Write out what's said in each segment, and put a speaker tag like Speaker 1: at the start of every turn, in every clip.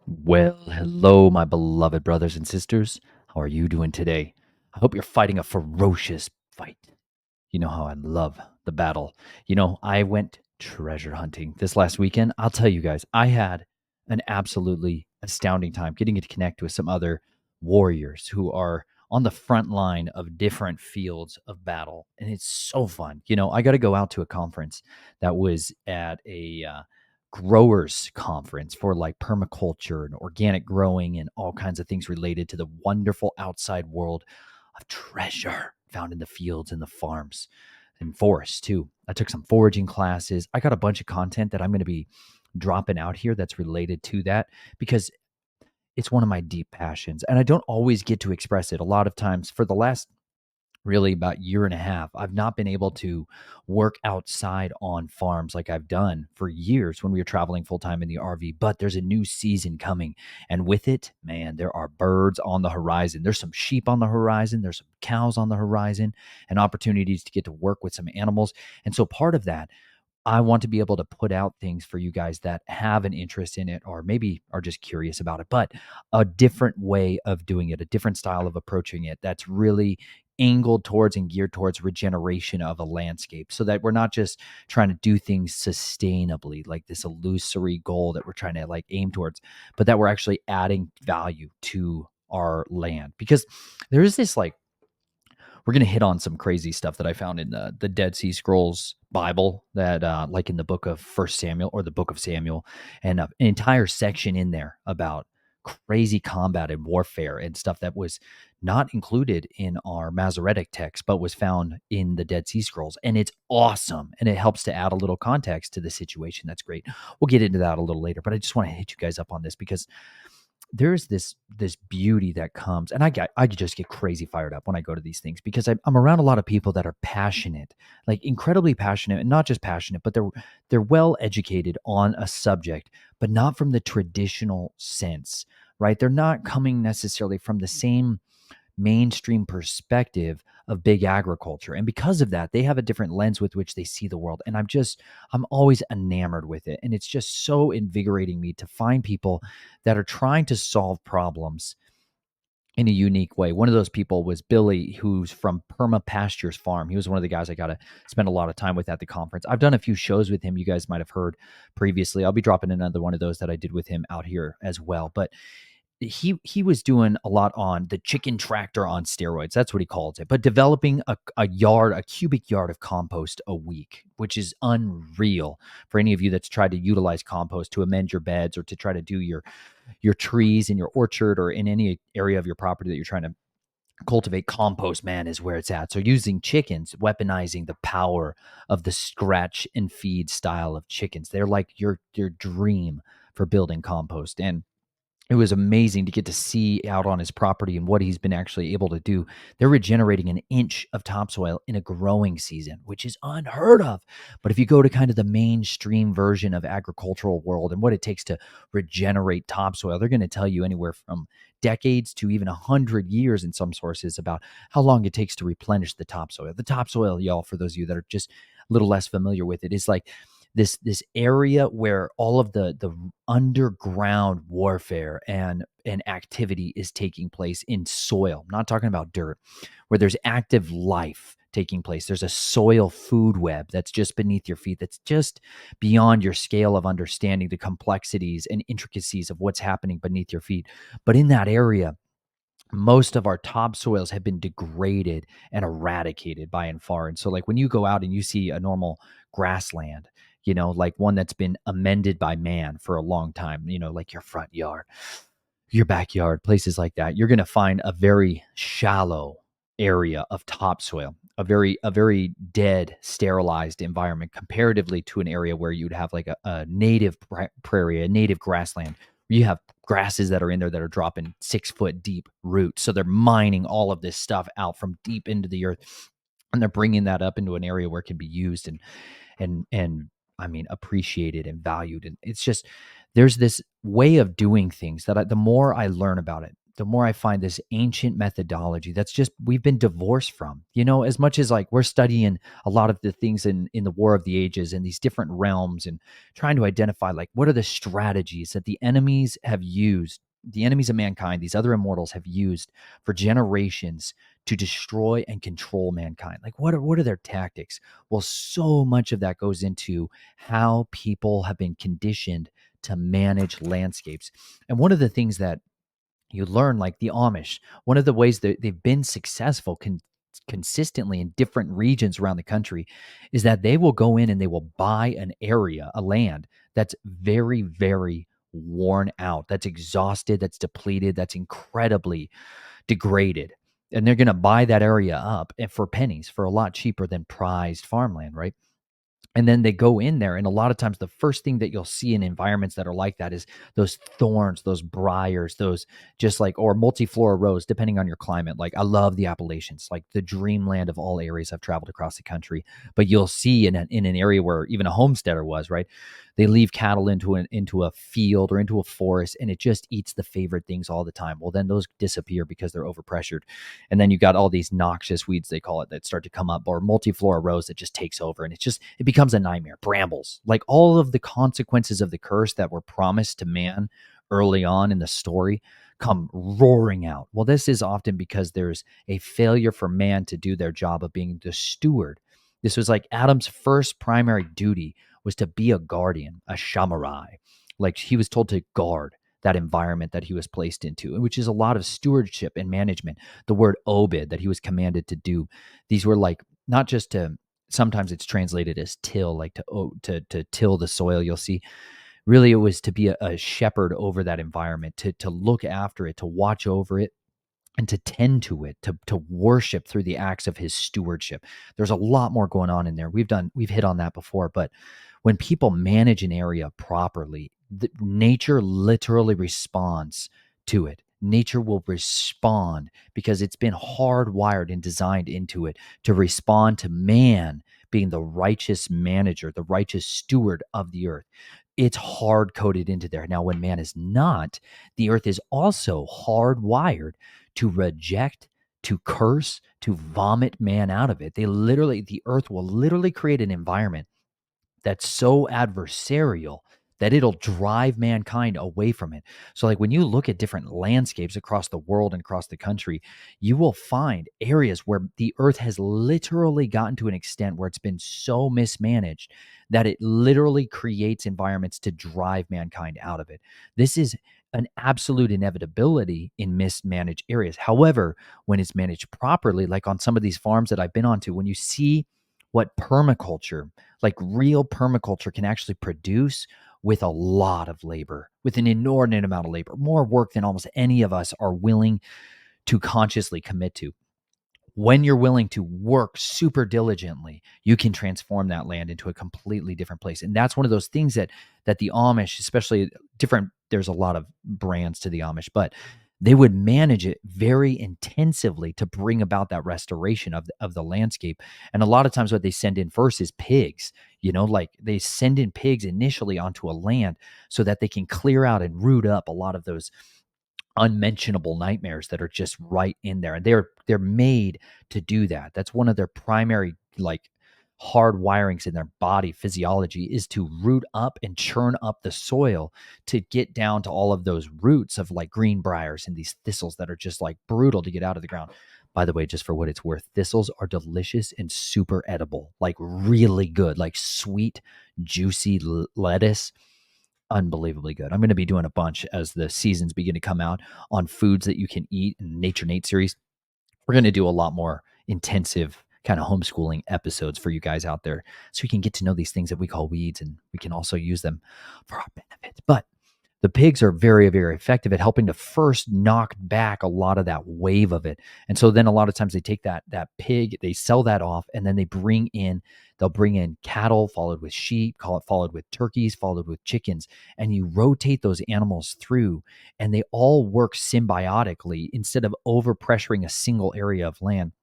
Speaker 1: Well, hello, my beloved brothers and sisters. How are you doing today? I hope you're fighting a ferocious fight. You know how I love the battle. I went treasure hunting this last weekend. I'll tell you guys, I had an absolutely astounding time getting to connect with some other warriors who are on the front line of different fields of battle. And it's so fun. I got to go out to a conference that was at a growers conference for like permaculture and organic growing and all kinds of things related to the wonderful outside world of treasure found in the fields and the farms and forests too. I took some foraging classes. I got a bunch of content that I'm going to be dropping out here that's related to that because it's one of my deep passions and I don't always get to express it. A lot of times for the last really about year and a half, I've not been able to work outside on farms like I've done for years when we were traveling full time in the RV. But there's a new season coming. And with it, man, there are birds on the horizon. There's some sheep on the horizon. There's some cows on the horizon and opportunities to get to work with some animals. And so part of that, I want to be able to put out things for you guys that have an interest in it or maybe are just curious about it, but a different way of doing it, a different style of approaching it that's really angled towards and geared towards regeneration of a landscape so that we're not just trying to do things sustainably, like this illusory goal that we're trying to like aim towards, but that we're actually adding value to our land. Because there is this like we're going to hit on some crazy stuff that I found in the Dead Sea Scrolls Bible that like in the book of First Samuel or the book of Samuel, and an entire section in there about crazy combat and warfare and stuff that was not included in our Masoretic text, but was found in the Dead Sea Scrolls. And it's awesome. And it helps to add a little context to the situation. That's great. We'll get into that a little later, but I just want to hit you guys up on this because there's this beauty that comes, and I just get crazy fired up when I go to these things because I'm around a lot of people that are passionate, like incredibly passionate, and not just passionate, but they're well educated on a subject, but not from the traditional sense, right? They're not coming necessarily from the same mainstream perspective of big agriculture. And because of that, they have a different lens with which they see the world. And I'm always enamored with it. And it's just so invigorating me to find people that are trying to solve problems in a unique way. One of those people was Billy, who's from Perma Pastures Farm. He was one of the guys I got to spend a lot of time with at the conference. I've done a few shows with him. You guys might have heard previously. I'll be dropping another one of those that I did with him out here as well. But he was doing a lot on the chicken tractor on steroids. That's what he calls it. But developing a cubic yard of compost a week, which is unreal for any of you that's tried to utilize compost to amend your beds or to try to do your trees in your orchard or in any area of your property that you're trying to cultivate. Compost, man, is where it's at. So using chickens, weaponizing the power of the scratch and feed style of chickens. They're like your dream for building compost. And it was amazing to get to see out on his property and what he's been actually able to do. They're regenerating an inch of topsoil in a growing season, which is unheard of. But if you go to kind of the mainstream version of agricultural world and what it takes to regenerate topsoil, they're going to tell you anywhere from decades to even 100 years in some sources about how long it takes to replenish the topsoil. The topsoil, y'all, for those of you that are just a little less familiar with it, is like this area where all of the underground warfare and activity is taking place in soil. I'm not talking about dirt, where there's active life taking place. There's a soil food web that's just beneath your feet, that's just beyond your scale of understanding the complexities and intricacies of what's happening beneath your feet. But in that area, most of our topsoils have been degraded and eradicated by and far. And so, like, when you go out and you see a normal grassland, like one that's been amended by man for a long time, like your front yard, your backyard, places like that, you're going to find a very shallow area of topsoil, a very dead, sterilized environment comparatively to an area where you'd have like a native prairie, a native grassland. You have grasses that are in there that are dropping 6 foot deep roots. So they're mining all of this stuff out from deep into the earth, and they're bringing that up into an area where it can be used and I mean appreciated and valued. And it's just there's this way of doing things that the more I learn about it, the more I find this ancient methodology that's just we've been divorced from. You know, as much as like we're studying a lot of the things in the War of the Ages and these different realms and trying to identify like what are the strategies that the enemies have used, the enemies of mankind, these other immortals have used for generations to destroy and control mankind. Like what are their tactics? Well, so much of that goes into how people have been conditioned to manage landscapes. And one of the things that you learn, like the Amish, one of the ways that they've been successful consistently in different regions around the country is that they will go in and they will buy an area, a land that's very, very worn out, that's exhausted, that's depleted, that's incredibly degraded. And they're going to buy that area up and for pennies, for a lot cheaper than prized farmland, right? And then they go in there, and a lot of times the first thing that you'll see in environments that are like that is those thorns, those briars, those just like, or multiflora rose, depending on your climate. Like I love the Appalachians, like the dreamland of all areas I've traveled across the country. But you'll see in an area where even a homesteader was, right? They leave cattle into a field or into a forest, and it just eats the favorite things all the time. Well, then those disappear because they're overpressured. And then you got all these noxious weeds, they call it, that start to come up, or multiflora rose that just takes over. And it becomes a nightmare. Brambles, like all of the consequences of the curse that were promised to man early on in the story, come roaring out. Well, this is often because there's a failure for man to do their job of being the steward. This was like Adam's first primary duty was to be a guardian, a samurai. Like he was told to guard that environment that he was placed into, which is a lot of stewardship and management. The word obid that he was commanded to do. These were like not just to, sometimes it's translated as till, like to till the soil. You'll see, really, it was to be a shepherd over that environment, to look after it, to watch over it, and to tend to it, to worship through the acts of his stewardship. There's a lot more going on in there. We've hit on that before, but when people manage an area properly, nature literally responds to it. Nature will respond because it's been hardwired and designed into it to respond to man being the righteous manager, the righteous steward of the earth. It's hard coded into there. Now, when man is not, the earth is also hardwired to reject, to curse, to vomit man out of it. The earth will literally create an environment that's so adversarial that it'll drive mankind away from it. So, like when you look at different landscapes across the world and across the country, you will find areas where the earth has literally gotten to an extent where it's been so mismanaged that it literally creates environments to drive mankind out of it. This is an absolute inevitability in mismanaged areas. However, when it's managed properly, like on some of these farms that I've been onto, when you see what permaculture, like real permaculture, can actually produce with a lot of labor, with an inordinate amount of labor, more work than almost any of us are willing to consciously commit to. When you're willing to work super diligently, you can transform that land into a completely different place. And that's one of those things that the Amish, especially different, there's a lot of brands to the Amish, but they would manage it very intensively to bring about that restoration of the landscape. And a lot of times what they send in first is pigs, like they send in pigs initially onto a land so that they can clear out and root up a lot of those unmentionable nightmares that are just right in there. And they're made to do that. That's one of their primary like hard wirings in their body physiology, is to root up and churn up the soil to get down to all of those roots of like green briars and these thistles that are just like brutal to get out of the ground. By the way, just for what it's worth, thistles are delicious and super edible, like really good, like sweet, juicy lettuce, unbelievably good. I'm going to be doing a bunch as the seasons begin to come out on foods that you can eat in Nature Nate series. We're going to do a lot more intensive kind of homeschooling episodes for you guys out there so you can get to know these things that we call weeds, and we can also use them for our benefit. But the pigs are very, very effective at helping to first knock back a lot of that wave of it. And so then a lot of times they take that pig, they sell that off, and then they'll bring in cattle, followed with sheep, followed with turkeys, followed with chickens. And you rotate those animals through, and they all work symbiotically instead of overpressuring a single area of land.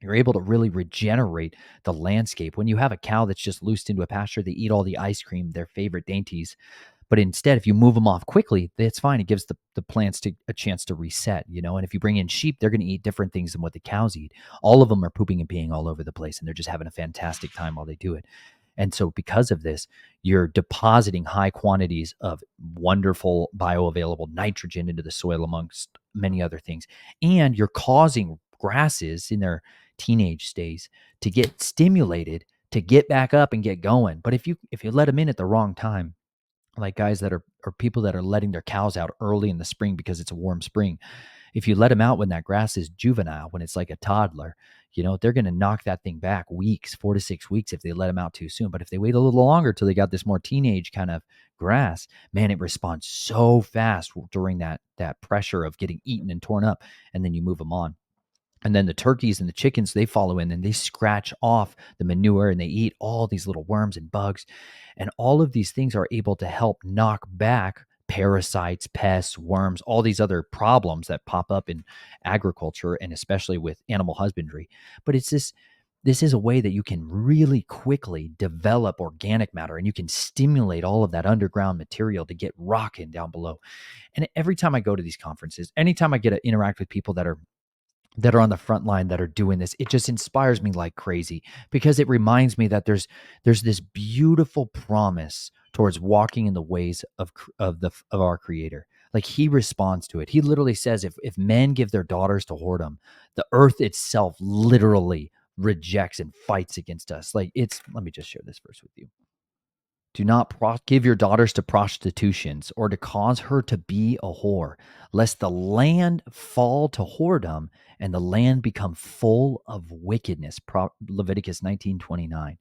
Speaker 1: You're able to really regenerate the landscape. When you have a cow that's just loosed into a pasture, they eat all the ice cream, their favorite dainties. But instead, if you move them off quickly, it's fine. It gives the plants a chance to reset, And if you bring in sheep, they're going to eat different things than what the cows eat. All of them are pooping and peeing all over the place, and they're just having a fantastic time while they do it. And so, because of this, you're depositing high quantities of wonderful bioavailable nitrogen into the soil, amongst many other things. And you're causing grasses in their teenage days to get stimulated to get back up and get going. But if you let them in at the wrong time, like guys that are or people that are letting their cows out early in the spring because it's a warm spring, if you let them out when that grass is juvenile, when it's like a toddler, they're going to knock that thing back weeks, 4 to 6 weeks, if they let them out too soon. But if they wait a little longer till they got this more teenage kind of grass, man, it responds so fast during that pressure of getting eaten and torn up, and then you move them on. And then the turkeys and the chickens, they follow in and they scratch off the manure and they eat all these little worms and bugs. And all of these things are able to help knock back parasites, pests, worms, all these other problems that pop up in agriculture and especially with animal husbandry. But this is a way that you can really quickly develop organic matter, and you can stimulate all of that underground material to get rocking down below. And every time I go to these conferences, anytime I get to interact with people that are on the front line that are doing this, it just inspires me like crazy, because it reminds me that there's this beautiful promise towards walking in the ways of our creator. Like, he responds to it. He literally says, if men give their daughters to whoredom, the earth itself literally rejects and fights against us. Like, let me just share this verse with you. Do not give your daughters to prostitutions, or to cause her to be a whore, lest the land fall to whoredom and the land become full of wickedness. Leviticus 19:29.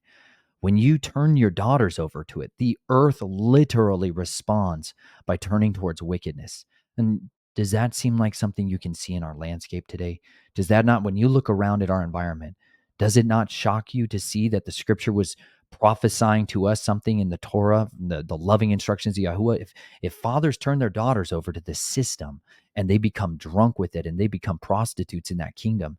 Speaker 1: When you turn your daughters over to it, the earth literally responds by turning towards wickedness. And does that seem like something you can see in our landscape today? Does that not, when you look around at our environment, does it not shock you to see that the scripture was prophesying to us something in the Torah, the loving instructions of Yahuwah? If fathers turn their daughters over to the system and they become drunk with it and they become prostitutes in that kingdom,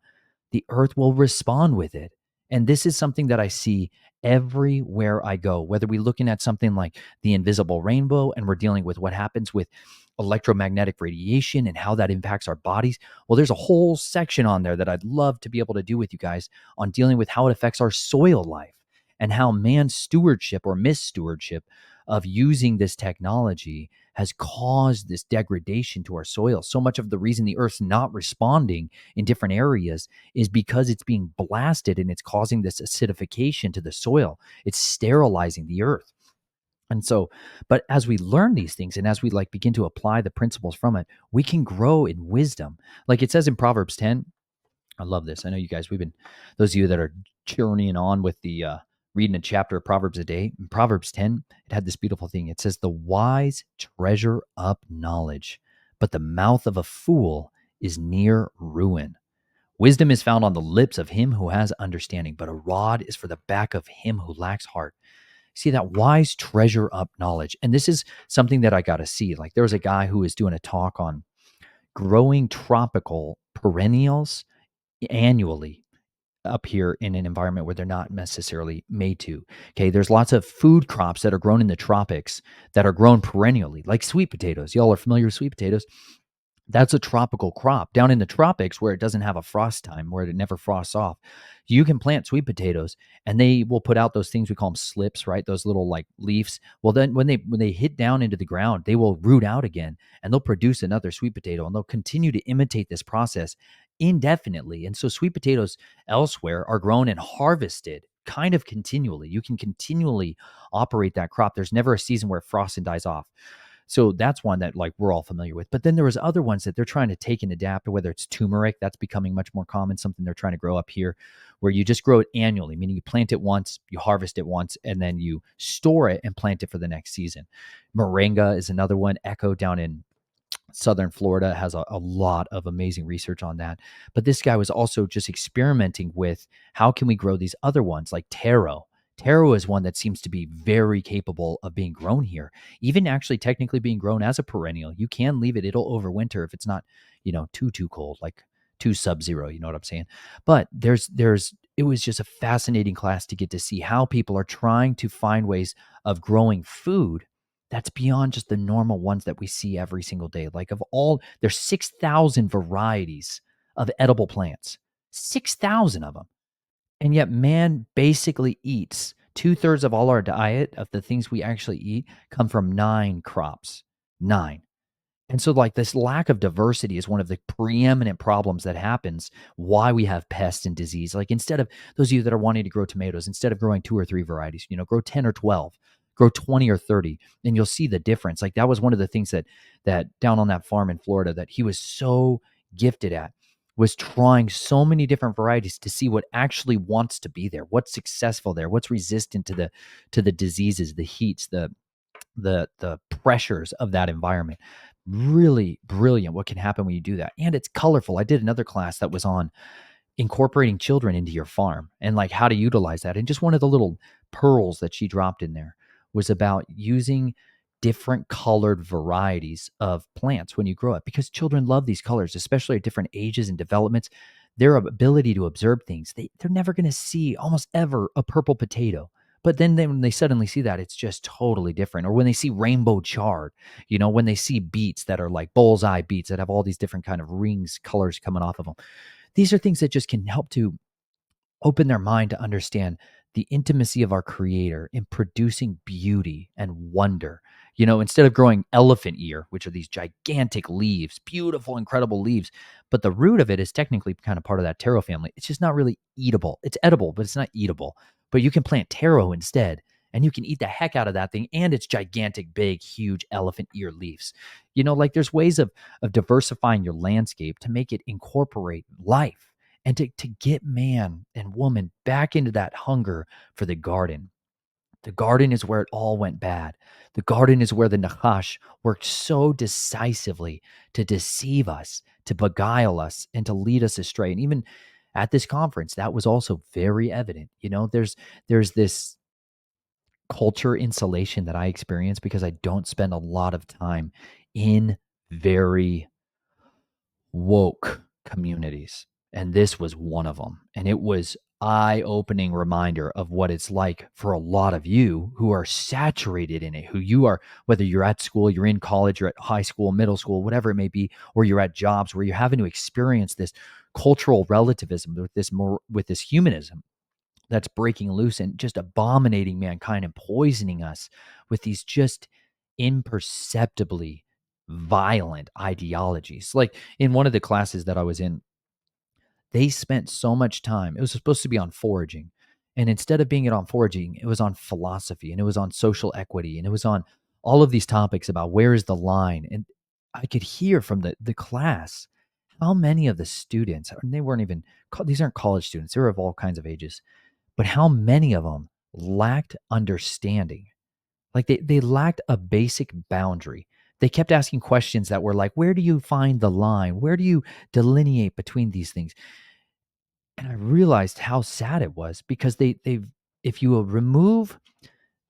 Speaker 1: the earth will respond with it. And this is something that I see everywhere I go, whether we're looking at something like the invisible rainbow and we're dealing with what happens with electromagnetic radiation and how that impacts our bodies. Well, there's a whole section on there that I'd love to be able to do with you guys on dealing with how it affects our soil life and how man's stewardship or misstewardship of using this technology has caused this degradation to our soil. So much of the reason the earth's not responding in different areas is because it's being blasted and it's causing this acidification to the soil. It's sterilizing the earth. And so, but as we learn these things and as we begin to apply the principles from it, we can grow in wisdom. Like it says in Proverbs 10, I love this. I know you guys, those of you that are journeying on with the reading a chapter of Proverbs a day, in Proverbs 10, it had this beautiful thing. It says, the wise treasure up knowledge, but the mouth of a fool is near ruin. Wisdom is found on the lips of him who has understanding, but a rod is for the back of him who lacks heart. See, that wise treasure up knowledge. And this is something that I got to see. Like, there was a guy who was doing a talk on growing tropical perennials annually up here in an environment where they're not necessarily made to. Okay, there's lots of food crops that are grown in the tropics that are grown perennially, like sweet potatoes. Y'all are familiar with sweet potatoes. That's a tropical crop. Down in the tropics where it doesn't have a frost time, where it never frosts off, you can plant sweet potatoes and they will put out those things we call them slips, right? Those little leaves. Well, then when they hit down into the ground, they will root out again and they'll produce another sweet potato, and they'll continue to imitate this process indefinitely. And so sweet potatoes elsewhere are grown and harvested kind of continually. You can continually operate that crop. There's never a season where it frosts and dies off. So that's one that we're all familiar with. But then there was other ones that they're trying to take and adapt, whether it's turmeric, that's becoming much more common, something they're trying to grow up here, where you just grow it annually, meaning you plant it once, you harvest it once, and then you store it and plant it for the next season. Moringa is another one. Echo down in Southern Florida has a lot of amazing research on that. But this guy was also just experimenting with how can we grow these other ones like taro. Taro is one that seems to be very capable of being grown here, even actually technically being grown as a perennial. You can leave it; it'll overwinter if it's not, too cold, like too sub-zero. You know what I'm saying? But it was just a fascinating class to get to see how people are trying to find ways of growing food That's beyond just the normal ones that we see every single day. Like of all, there's 6,000 varieties of edible plants, 6,000 of them. And yet man basically eats two-thirds of all our diet of the things we actually eat come from 9 crops. 9. And so, like, this lack of diversity is one of the preeminent problems that happens why we have pests and disease. Like, instead of those of you that are wanting to grow tomatoes, instead of growing 2 or 3 varieties, grow 10 or 12, grow 20 or 30, and you'll see the difference. Like, that was one of the things that down on that farm in Florida that he was so gifted at, was trying so many different varieties to see what actually wants to be there, what's successful there, what's resistant to the diseases, the heats, the pressures of that environment. Really brilliant what can happen when you do that. And it's colorful. I did another class that was on incorporating children into your farm and like how to utilize that. And just one of the little pearls that she dropped in there was about using different colored varieties of plants when you grow up, because children love these colors, especially at different ages and developments. Their ability to observe things, they're never going to see almost ever a purple potato. But then when they suddenly see that, it's just totally different. Or when they see rainbow chard, when they see beets that are like bullseye beets that have all these different kind of rings, colors coming off of them. These are things that just can help to open their mind to understand the intimacy of our creator in producing beauty and wonder. Instead of growing elephant ear, which are these gigantic leaves, beautiful, incredible leaves, but the root of it is technically kind of part of that taro family. It's just not really eatable. It's edible, but it's not eatable. But you can plant taro instead, and you can eat the heck out of that thing and its gigantic, big, huge elephant ear leaves. Like there's ways of diversifying your landscape to make it incorporate life and to get man and woman back into that hunger for the garden. The garden is where it all went bad. The garden is where the Nahash worked so decisively to deceive us, to beguile us, and to lead us astray. And even at this conference, that was also very evident. There's this culture insulation that I experience because I don't spend a lot of time in very woke communities. And this was one of them. And it was eye-opening reminder of what it's like for a lot of you who are saturated in it, who you are, whether you're at school, you're in college, you're at high school, middle school, whatever it may be, or you're at jobs where you're having to experience this cultural relativism with this humanism that's breaking loose and just abominating mankind and poisoning us with these just imperceptibly violent ideologies. Like in one of the classes that I was in, they spent so much time. It was supposed to be on foraging. And instead of being on foraging, it was on philosophy and it was on social equity and it was on all of these topics about where is the line. And I could hear from the class how many of the students, and they weren't even, these aren't college students, they were of all kinds of ages, but how many of them lacked understanding. Like they lacked a basic boundary. They kept asking questions that were like, where do you find the line? Where do you delineate between these things? And I realized how sad it was because they've if you remove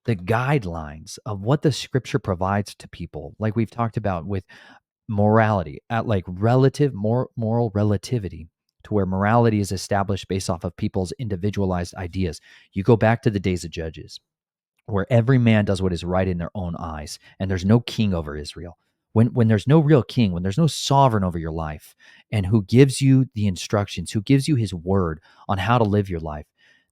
Speaker 1: the guidelines of what the scripture provides to people, like we've talked about with morality, at like moral relativity, to where morality is established based off of people's individualized ideas. You go back to the days of Judges, where every man does what is right in their own eyes, and there's no king over Israel. When there's no real king, when there's no sovereign over your life, and who gives you the instructions, who gives you his word on how to live your life,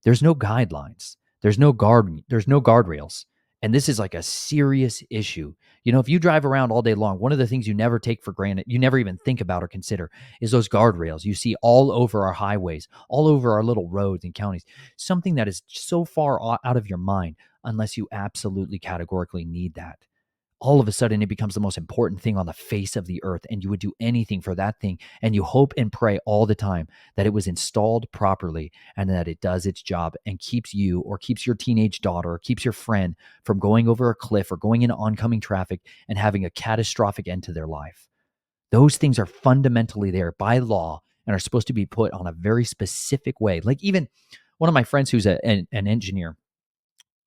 Speaker 1: there's no guidelines. There's no guardrails. And this is like a serious issue. If you drive around all day long, one of the things you never take for granted, you never even think about or consider, is those guardrails you see all over our highways, all over our little roads and counties. Something that is so far out of your mind unless you absolutely categorically need that. All of a sudden, it becomes the most important thing on the face of the earth, and you would do anything for that thing. And you hope and pray all the time that it was installed properly and that it does its job and keeps you or keeps your teenage daughter or keeps your friend from going over a cliff or going into oncoming traffic and having a catastrophic end to their life. Those things are fundamentally there by law and are supposed to be put on a very specific way. Like even one of my friends who's an engineer,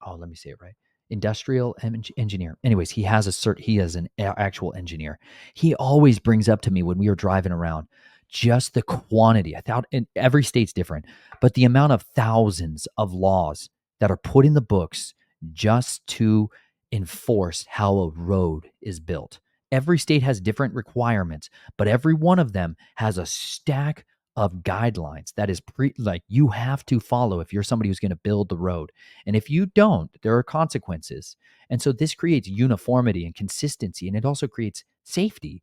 Speaker 1: let me say it right. Industrial engineer. Anyways, he has he is an actual engineer. He always brings up to me when we are driving around just the quantity. I thought, and every state's different, but the amount of thousands of laws that are put in the books just to enforce how a road is built. Every state has different requirements, but every one of them has a stack of guidelines that is like you have to follow if you're somebody who's going to build the road. And if you don't, there are consequences. And so this creates uniformity and consistency, and it also creates safety.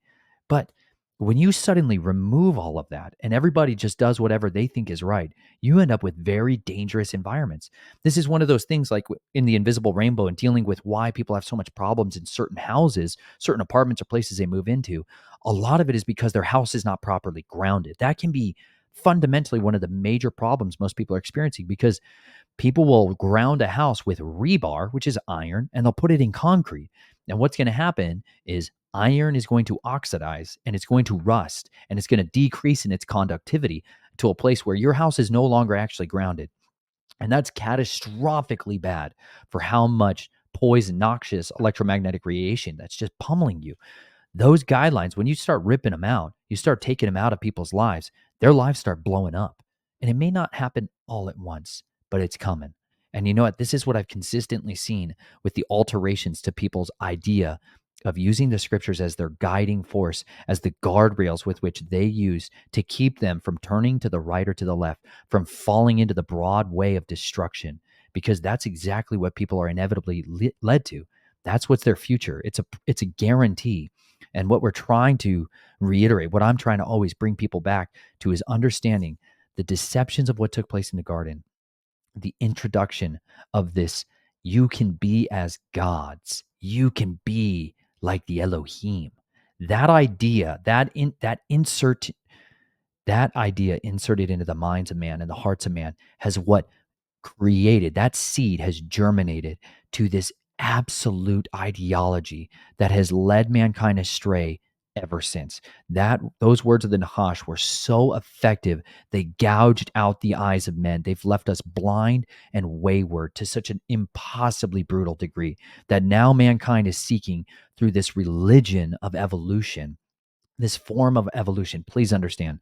Speaker 1: But when you suddenly remove all of that and everybody just does whatever they think is right, you end up with very dangerous environments. This is one of those things like in the invisible rainbow and dealing with why people have so much problems in certain houses, certain apartments or places they move into. A lot of it is because their house is not properly grounded. That can be fundamentally one of the major problems most people are experiencing, because people will ground a house with rebar, which is iron, and they'll put it in concrete. And what's going to happen is iron is going to oxidize and it's going to rust and it's going to decrease in its conductivity to a place where your house is no longer actually grounded. And that's catastrophically bad for how much poison, noxious electromagnetic radiation that's just pummeling you. Those guidelines, when you start ripping them out, you start taking them out of people's lives, their lives start blowing up. And it may not happen all at once, but it's coming. And you know what? This is what I've consistently seen with the alterations to people's idea of using the scriptures as their guiding force, as the guardrails with which they use to keep them from turning to the right or to the left, from falling into the broad way of destruction, because that's exactly what people are inevitably led to. That's what's their future. It's a guarantee. And what we're trying to reiterate, what I'm trying to always bring people back to, is understanding the deceptions of what took place in the garden, the introduction of this: you can be as gods, you can be like the Elohim. That idea, that idea inserted into the minds of man and the hearts of man has what created, that seed has germinated to this absolute ideology that has led mankind astray ever since. That those words of the Nahash were so effective, they gouged out the eyes of men. They've left us blind and wayward to such an impossibly brutal degree that now mankind is seeking through this religion of evolution, this form of evolution. Please understand,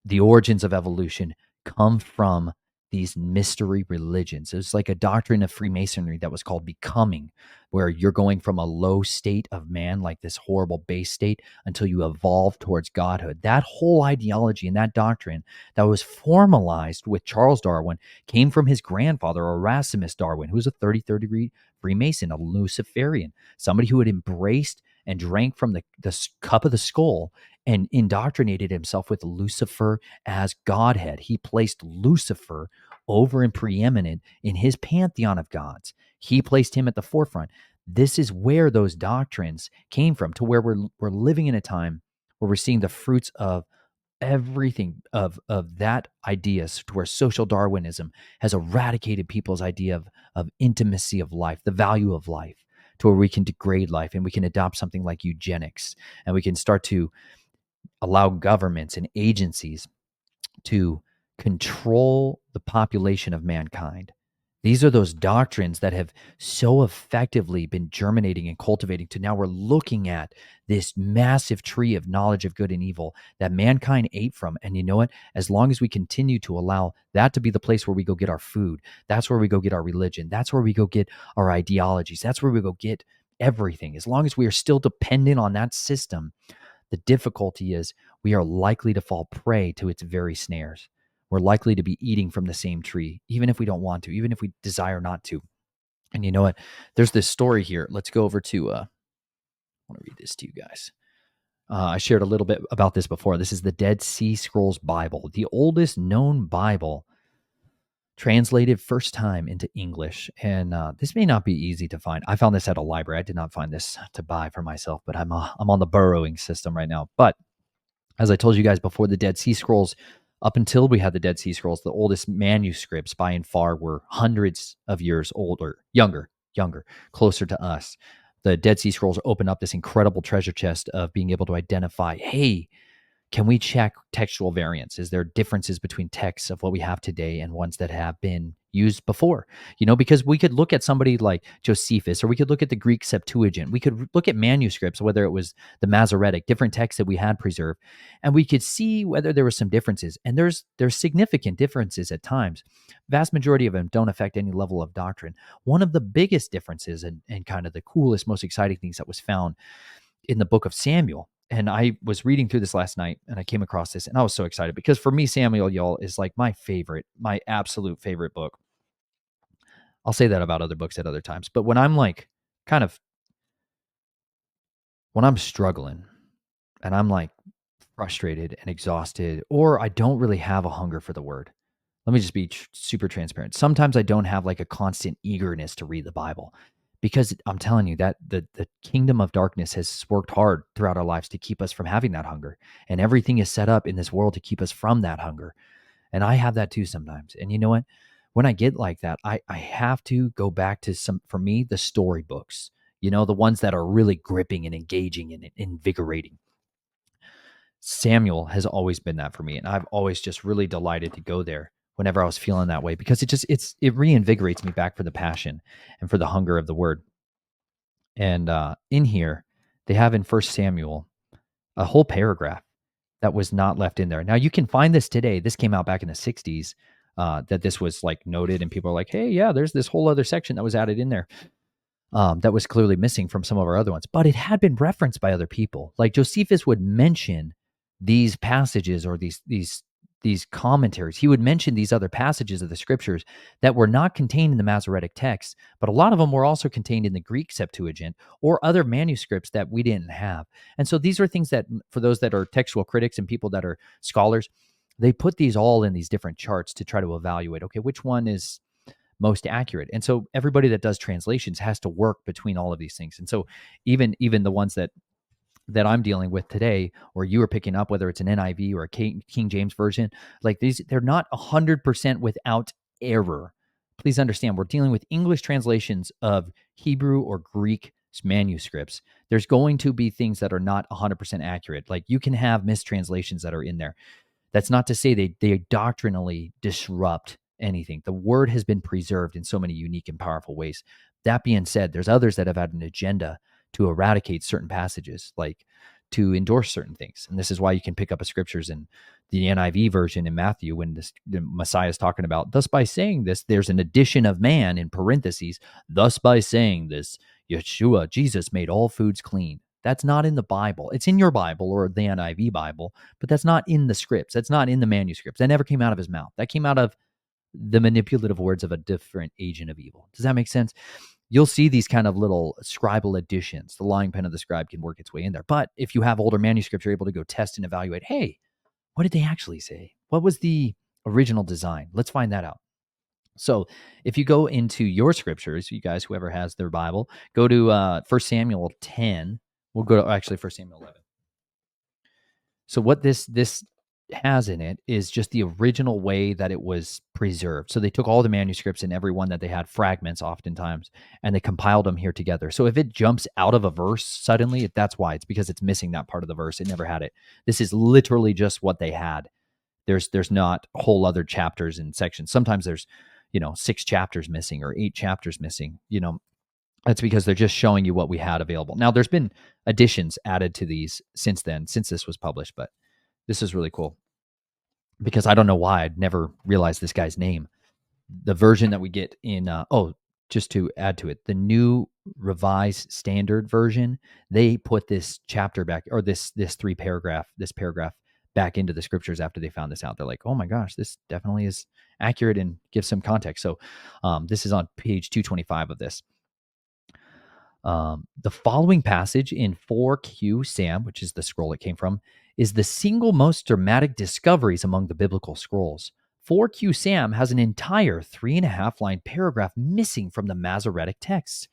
Speaker 1: the origins of evolution come from these mystery religions. It's like a doctrine of Freemasonry that was called becoming, where you're going from a low state of man, like this horrible base state, until you evolve towards godhood. That whole ideology and that doctrine that was formalized with Charles Darwin came from his grandfather, Erasmus Darwin, who was a 33rd degree Freemason, a Luciferian, somebody who had embraced and drank from the cup of the skull and indoctrinated himself with Lucifer as Godhead. He placed Lucifer over and preeminent in his pantheon of gods. He placed him at the forefront. This is where those doctrines came from, to where we're living in a time where we're seeing the fruits of everything of that idea, to where social Darwinism has eradicated people's idea of intimacy of life, the value of life, to where we can degrade life and we can adopt something like eugenics, and we can start to allow governments and agencies to control the population of mankind. These are those doctrines that have so effectively been germinating and cultivating to now we're looking at this massive tree of knowledge of good and evil that mankind ate from. And you know what? As long as we continue to allow that to be the place where we go get our food, that's where we go get our religion, that's where we go get our ideologies, that's where we go get everything. As long as we are still dependent on that system, the difficulty is we are likely to fall prey to its very snares. We're likely to be eating from the same tree, even if we don't want to, even if we desire not to. And you know what? There's this story here. Let's go over to, I want to read this to you guys. I shared a little bit about this before. This is the Dead Sea Scrolls Bible, the oldest known Bible translated first time into English. And this may not be easy to find. I found this at a library. I did not find this to buy for myself, but I'm on the burrowing system right now. But as I told you guys before, the Dead Sea Scrolls, up until we had the Dead Sea Scrolls, the oldest manuscripts by and far were hundreds of years older, younger, closer to us. The Dead Sea Scrolls open up this incredible treasure chest of being able to identify, hey, Can we check textual variants? Is there differences between texts of what we have today and ones that have been used before? Because we could look at somebody like Josephus, or we could look at the Greek Septuagint. We could look at manuscripts, whether it was the Masoretic, different texts that we had preserved, and we could see whether there were some differences. And there's significant differences at times. Vast majority of them don't affect any level of doctrine. One of the biggest differences, and kind of the coolest, most exciting things that was found in the book of Samuel. And I was reading through this last night and I came across this and I was so excited because for me, Samuel, y'all, is like my favorite, my absolute favorite book. I'll say that about other books at other times. But when I'm like kind of, when I'm struggling and I'm like frustrated and exhausted, or I don't really have a hunger for the word, let me just be super transparent. Sometimes I don't have like a constant eagerness to read the Bible because I'm telling you that the kingdom of darkness has worked hard throughout our lives to keep us from having that hunger. And everything is set up in this world to keep us from that hunger. And I have that too sometimes. And you know what? When I get like that, I have to go back to for me, the storybooks, the ones that are really gripping and engaging and invigorating. Samuel has always been that for me. And I've always just really delighted to go there whenever I was feeling that way because it reinvigorates me back for the passion and for the hunger of the word. And in here, they have in First Samuel a whole paragraph that was not left in there. Now you can find this today. This came out back in the 60s, that this was like noted and people are like, hey, yeah, there's this whole other section that was added in there. That was clearly missing from some of our other ones, but it had been referenced by other people. Like Josephus would mention these passages or these commentaries. He would mention these other passages of the scriptures that were not contained in the Masoretic text, but a lot of them were also contained in the Greek Septuagint or other manuscripts that we didn't have. And so these are things that, for those that are textual critics and people that are scholars, they put these all in these different charts to try to evaluate, okay, which one is most accurate. And so everybody that does translations has to work between all of these things. And so even the ones that I'm dealing with today, or you are picking up, whether it's an NIV or a King James version, like these, they're not 100% without error. Please understand, we're dealing with English translations of Hebrew or Greek manuscripts. There's going to be things that are not 100% accurate. Like you can have mistranslations that are in there. That's not to say they doctrinally disrupt anything. The word has been preserved in so many unique and powerful ways. That being said, there's others that have had an agenda to eradicate certain passages, like to endorse certain things. And this is why you can pick up a scriptures in the NIV version in Matthew when the Messiah is talking about, thus by saying this, there's an addition of man in parentheses, thus by saying this, Yeshua, Jesus made all foods clean. That's not in the Bible. It's in your Bible or the NIV Bible, but that's not in the scripts. That's not in the manuscripts. That never came out of his mouth. That came out of the manipulative words of a different agent of evil. Does that make sense? You'll see these kind of little scribal additions. The lying pen of the scribe can work its way in there. But if you have older manuscripts, you're able to go test and evaluate, hey, what did they actually say? What was the original design? Let's find that out. So if you go into your scriptures, you guys, whoever has their Bible, go to 1 Samuel 10. We'll go to actually 1 Samuel 11. So what this has in it is just the original way that it was preserved. So they took all the manuscripts and every one that they had, fragments oftentimes, and they compiled them here together. So if it jumps out of a verse suddenly, that's why. It's because it's missing that part of the verse. It never had it. This is literally just what they had. There's not whole other chapters and sections. Sometimes there's 6 chapters missing or 8 chapters missing. That's because they're just showing you what we had available. Now there's been additions added to these since then, since this was published, but this is really cool because I don't know why I'd never realized this guy's name. The version that we get in, just to add to it, the new revised standard version, they put this chapter back, or this paragraph back into the scriptures after they found this out. They're like, oh my gosh, this definitely is accurate and gives some context. So this is on page 225 of this. The following passage in 4Q Sam, which is the scroll it came from, is the single most dramatic discoveries among the biblical scrolls. 4Q Sam has an entire 3.5-line paragraph missing from the Masoretic texts,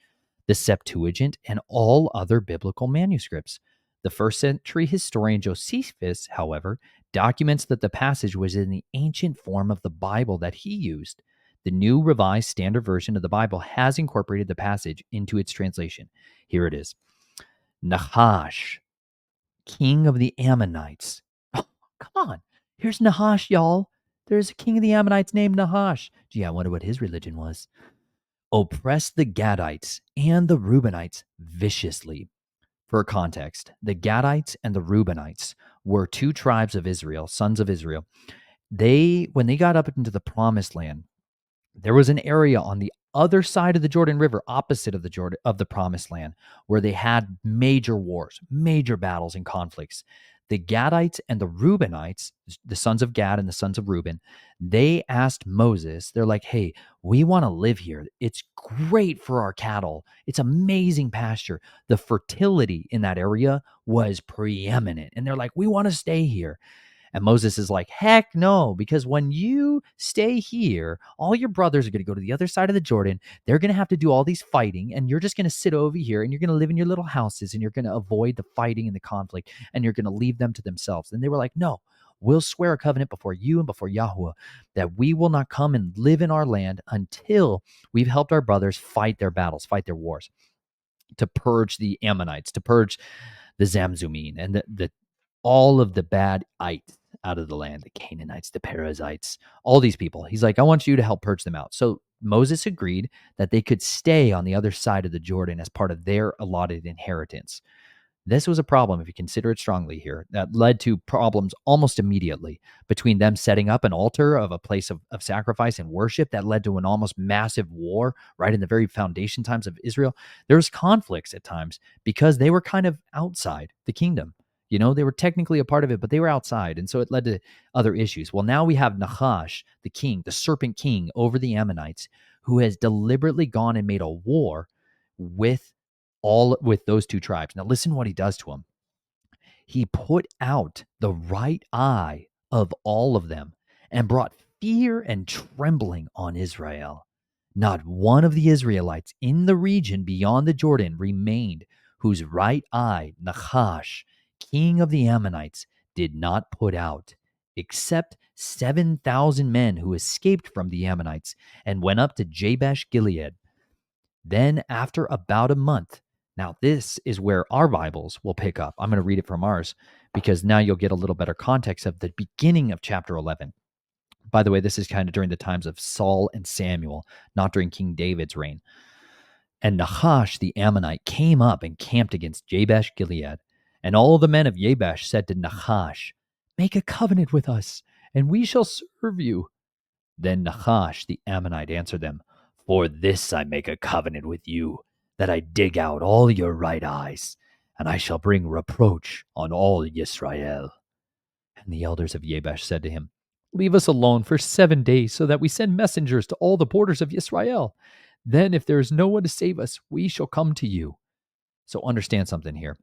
Speaker 1: the Septuagint, and all other biblical manuscripts. The first-century historian Josephus, however, documents that the passage was in the ancient form of the Bible that he used. The new revised standard version of the Bible has incorporated the passage into its translation. Here it is. Nahash, king of the Ammonites. Come on. Here's Nahash, y'all. There's a king of the Ammonites named Nahash. Gee, I wonder what his religion was. Oppressed the Gadites and the Reubenites viciously. For context, the Gadites and the Reubenites were two tribes of Israel, sons of Israel. When they got up into the promised land, there was an area on the other side of the Jordan River, opposite of the promised land, where they had major wars, major battles and conflicts. The Gadites and the Reubenites, the sons of Gad and the sons of Reuben, they asked Moses, they're like, hey, we want to live here. It's great for our cattle. It's amazing pasture. The fertility in that area was preeminent. And they're like, we want to stay here. And Moses is like, heck no, because when you stay here, all your brothers are going to go to the other side of the Jordan. They're going to have to do all these fighting, and you're just going to sit over here and you're going to live in your little houses and you're going to avoid the fighting and the conflict and you're going to leave them to themselves. And they were like, no, we'll swear a covenant before you and before Yahweh that we will not come and live in our land until we've helped our brothers fight their battles, fight their wars, to purge the Ammonites, to purge the Zamzummim and the all of the bad ites out of the land, the Canaanites, the Perizzites, all these people. He's like, I want you to help purge them out. So Moses agreed that they could stay on the other side of the Jordan as part of their allotted inheritance. This was a problem, if you consider it strongly here, that led to problems almost immediately between them setting up an altar of a place of sacrifice and worship that led to an almost massive war right in the very foundation times of Israel. There was conflicts at times because they were kind of outside the kingdom. You know, they were technically a part of it, but they were outside. And so it led to other issues. Well, now we have Nahash, the king, the Serpent King over the Ammonites, who has deliberately gone and made a war with with those two tribes. Now listen what he does to them. He put out the right eye of all of them and brought fear and trembling on Israel. Not one of the Israelites in the region beyond the Jordan remained whose right eye Nahash, king of the Ammonites, did not put out, except 7,000 men who escaped from the Ammonites and went up to Jabesh Gilead. Then, after about a month, now this is where our Bibles will pick up. I'm going to read it from ours because now you'll get a little better context of the beginning of chapter 11. By the way, this is kind of during the times of Saul and Samuel, not during King David's reign. And Nahash the Ammonite came up and camped against Jabesh Gilead. And all the men of Jabesh said to Nahash, make a covenant with us, and we shall serve you. Then Nahash the Ammonite answered them, for this I make a covenant with you, that I dig out all your right eyes, and I shall bring reproach on all Yisrael. And the elders of Jabesh said to him, leave us alone for 7 days, so that we send messengers to all the borders of Yisrael. Then, if there is no one to save us, we shall come to you. So understand something here.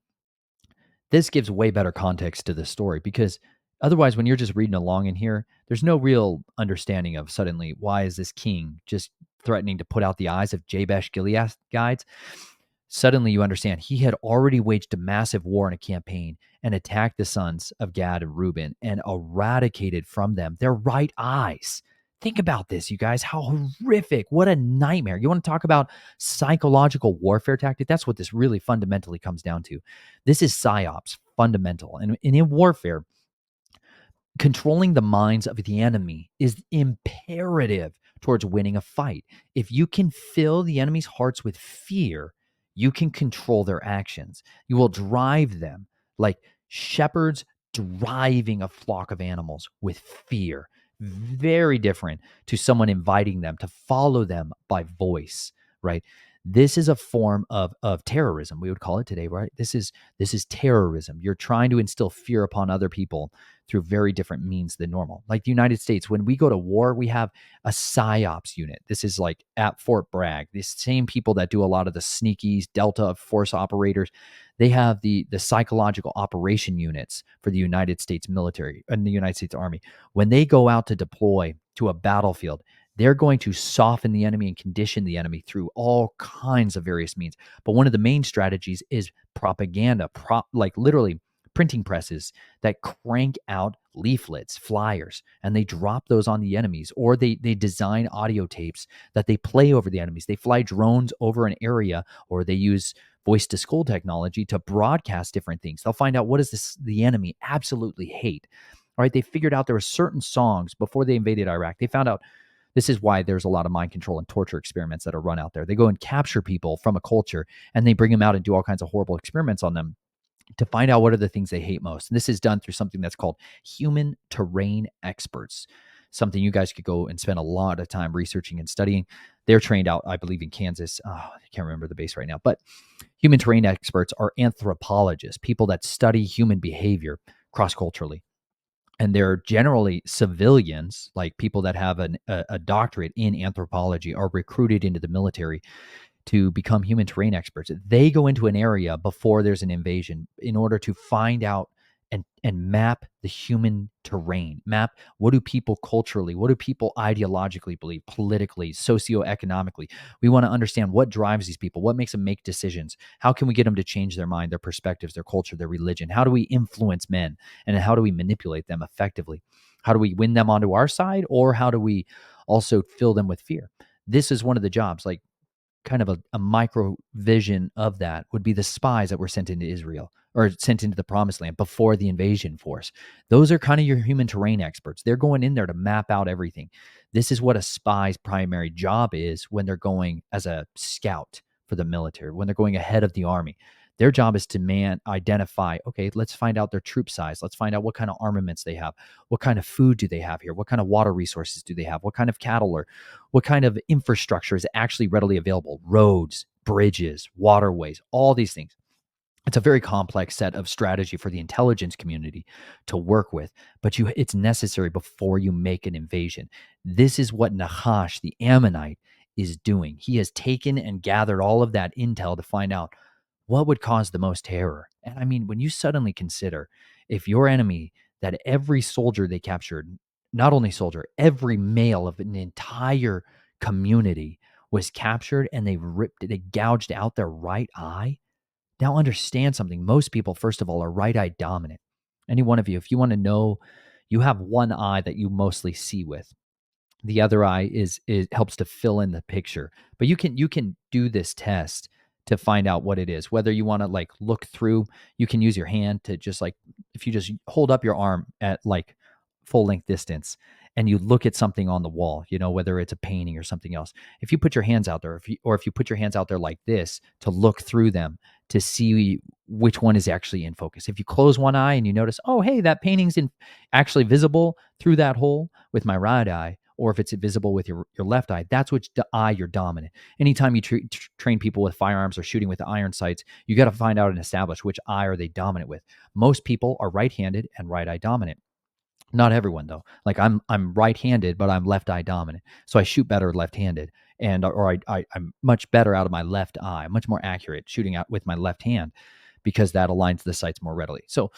Speaker 1: This gives way better context to this story because otherwise, when you're just reading along in here, there's no real understanding of suddenly why is this king just threatening to put out the eyes of Jabesh Gilead guides. Suddenly you understand he had already waged a massive war in a campaign and attacked the sons of Gad and Reuben and eradicated from them their right eyes. Think about this, you guys. How horrific. What a nightmare. You want to talk about psychological warfare tactic? That's what this really fundamentally comes down to. This is psyops, fundamental. And in warfare, controlling the minds of the enemy is imperative towards winning a fight. If you can fill the enemy's hearts with fear, you can control their actions. You will drive them like shepherds driving a flock of animals with fear. Very different to someone inviting them to follow them by voice, right? This is a form of terrorism, we would call it today, right? This is terrorism. You're trying to instill fear upon other people through very different means than normal. Like the United States, when we go to war, we have a PSYOPs unit. This is like at Fort Bragg. These same people that do a lot of the sneakies, Delta Force operators, they have the psychological operation units for the United States military and the United States Army. When they go out to deploy to a battlefield, they're going to soften the enemy and condition the enemy through all kinds of various means. But one of the main strategies is propaganda, like literally printing presses that crank out leaflets, flyers, and they drop those on the enemies, or they design audio tapes that they play over the enemies. They fly drones over an area, or they use voice to skull technology to broadcast different things. They'll find out what does the enemy absolutely hate. All right, they figured out there were certain songs before they invaded Iraq. They found out this is why there's a lot of mind control and torture experiments that are run out there. They go and capture people from a culture and they bring them out and do all kinds of horrible experiments on them to find out what are the things they hate most. And this is done through something that's called human terrain experts, something you guys could go and spend a lot of time researching and studying. They're trained out, I believe, in Kansas. Oh, I can't remember the base right now. But human terrain experts are anthropologists, people that study human behavior cross-culturally. And they're generally civilians, like people that have a doctorate in anthropology, are recruited into the military to become human terrain experts. They go into an area before there's an invasion in order to find out and map the human terrain. Map, what do people culturally, what do people ideologically believe, politically, socioeconomically. We want to understand what drives these people, what makes them make decisions. How can we get them to change their mind, their perspectives, their culture, their religion? How do we influence men, and how do we manipulate them effectively? How do we win them onto our side, or how do we also fill them with fear? This is one of the jobs. Like, kind of a micro vision of that would be the spies that were sent into Israel or sent into the promised land before the invasion force. Those are kind of your human terrain experts. They're going in there to map out everything. This is what a spy's primary job is when they're going as a scout for the military, when they're going ahead of the army. Their job is to identify, okay, let's find out their troop size. Let's find out what kind of armaments they have. What kind of food do they have here? What kind of water resources do they have? What kind of cattle, or what kind of infrastructure is actually readily available? Roads, bridges, waterways, all these things. It's a very complex set of strategy for the intelligence community to work with, but it's necessary before you make an invasion. This is what Nahash, the Ammonite, is doing. He has taken and gathered all of that intel to find out what would cause the most terror. And I mean, when you suddenly consider, if your enemy, that every soldier they captured, not only soldier, every male of an entire community was captured, and they gouged out their right eye. Now understand something. Most people, first of all, are right eye dominant. Any one of you, if you want to know, you have one eye that you mostly see with. The other eye is helps to fill in the picture. But you can do this test to find out what it is. Whether you want to like look through, you can use your hand to just like, if you just hold up your arm at like full length distance and you look at something on the wall, whether it's a painting or something else. If you put your hands out there, if you put your hands out there like this to look through them to see which one is actually in focus. If you close one eye and you notice, oh, hey, that painting's actually visible through that hole with my right eye, or if it's visible with your left eye, that's which eye you're dominant. Anytime you train people with firearms or shooting with iron sights, you got to find out and establish which eye are they dominant with. Most people are right-handed and right eye dominant. Not everyone though. Like I'm right-handed, but I'm left eye dominant. So I shoot better left-handed, I'm much better out of my left eye. I'm much more accurate shooting out with my left hand because that aligns the sights more readily. So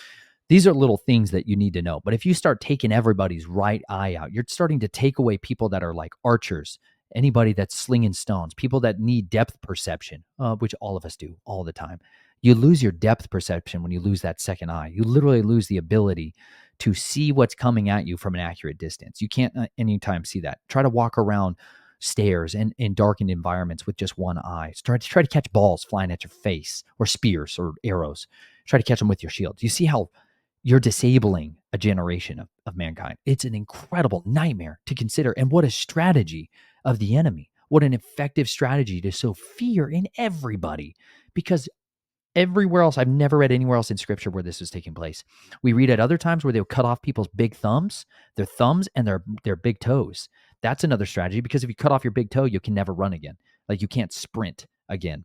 Speaker 1: these are little things that you need to know. But if you start taking everybody's right eye out, you're starting to take away people that are like archers, anybody that's slinging stones, people that need depth perception, which all of us do all the time. You lose your depth perception when you lose that second eye. You literally lose the ability to see what's coming at you from an accurate distance. You can't anytime see that. Try to walk around stairs and in darkened environments with just one eye. Try to catch balls flying at your face, or spears or arrows. Try to catch them with your shield. You see how you're disabling a generation of mankind. It's an incredible nightmare to consider. And what a strategy of the enemy. What an effective strategy to sow fear in everybody. Because everywhere else, I've never read anywhere else in scripture where this is taking place. We read at other times where they'll cut off people's big thumbs, their thumbs and their big toes. That's another strategy, because if you cut off your big toe, you can never run again. Like you can't sprint again.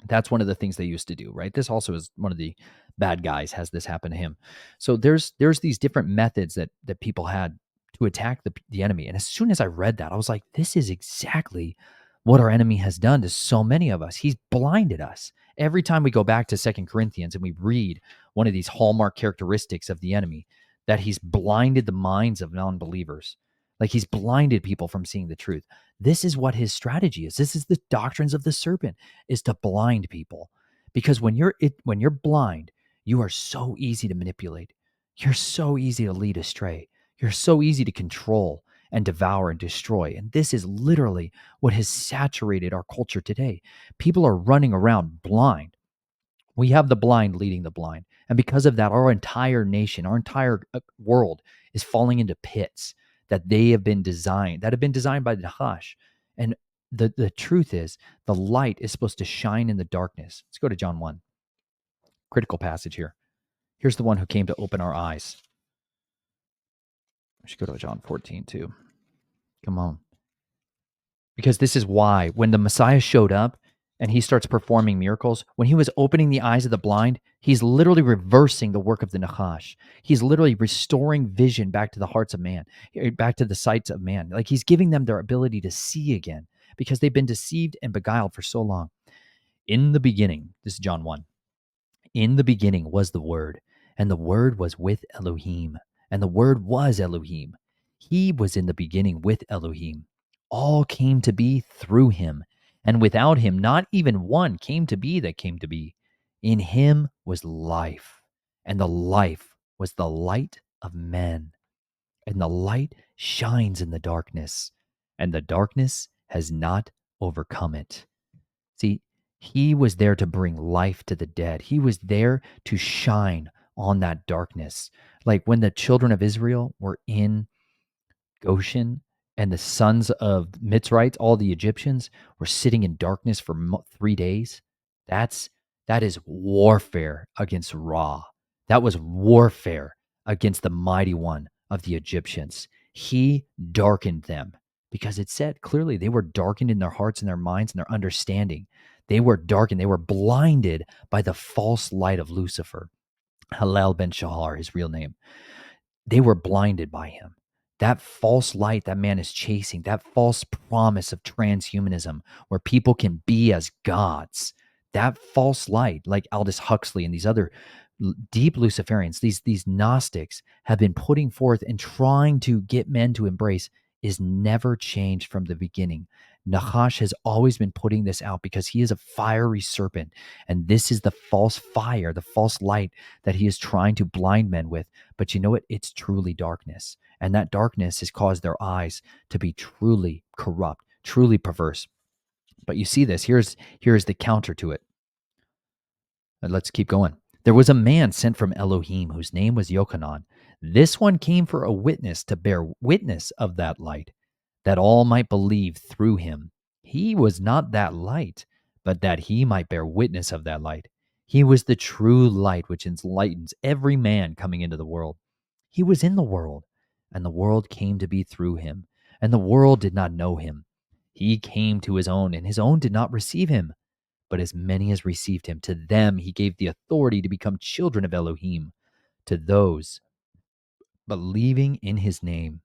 Speaker 1: That's one of the things they used to do, right? This also is one of the bad guys has this happen to him. So there's these different methods that people had to attack the enemy. And as soon as I read that, I was like, this is exactly what our enemy has done to so many of us. He's blinded us. Every time we go back to 2 Corinthians and we read one of these hallmark characteristics of the enemy, that he's blinded the minds of non-believers. Like he's blinded people from seeing the truth. This is what his strategy is. This is the doctrines of the serpent, is to blind people. Because when you're blind, you are so easy to manipulate. You're so easy to lead astray. You're so easy to control and devour and destroy. And this is literally what has saturated our culture today. People are running around blind. We have the blind leading the blind. And because of that, our entire nation, our entire world is falling into pits that have been designed by Nahash. And the truth is, the light is supposed to shine in the darkness. Let's go to John 1. Critical passage here. Here's the one who came to open our eyes. We should go to John 14 too. Come on. Because this is why when the Messiah showed up and he starts performing miracles, when he was opening the eyes of the blind, he's literally reversing the work of the Nahash. He's literally restoring vision back to the hearts of man, back to the sights of man. Like he's giving them their ability to see again because they've been deceived and beguiled for so long. In the beginning, this is John 1. In the beginning was the Word, and the Word was with Elohim, and the Word was Elohim. He was in the beginning with Elohim. All came to be through him, and without him, not even one came to be that came to be. In him was life, and the life was the light of men. And the light shines in the darkness, and the darkness has not overcome it. See, he was there to bring life to the dead. He was there to shine on that darkness. Like when the children of Israel were in Goshen and the sons of Mitzrites, all the Egyptians, were sitting in darkness for 3 days. That is warfare against Ra. That was warfare against the mighty one of the Egyptians. He darkened them because it said clearly they were darkened in their hearts and their minds and their understanding. They were darkened. They were blinded by the false light of Lucifer. Halal ben Shahar, his real name. They were blinded by him. That false light that man is chasing, that false promise of transhumanism where people can be as gods, that false light, like Aldous Huxley and these other deep Luciferians, these Gnostics have been putting forth and trying to get men to embrace, is never changed from the beginning. Nahash has always been putting this out because he is a fiery serpent. And this is the false fire, the false light that he is trying to blind men with. But you know what? It's truly darkness. And that darkness has caused their eyes to be truly corrupt, truly perverse. But you see this. Here's the counter to it. And let's keep going. There was a man sent from Elohim whose name was Yochanan. This one came for a witness to bear witness of that light, that all might believe through him. He was not that light, but that he might bear witness of that light. He was the true light which enlightens every man coming into the world. He was in the world, and the world came to be through him, and the world did not know him. He came to his own, and his own did not receive him. But as many as received him, to them he gave the authority to become children of Elohim, to those believing in his name,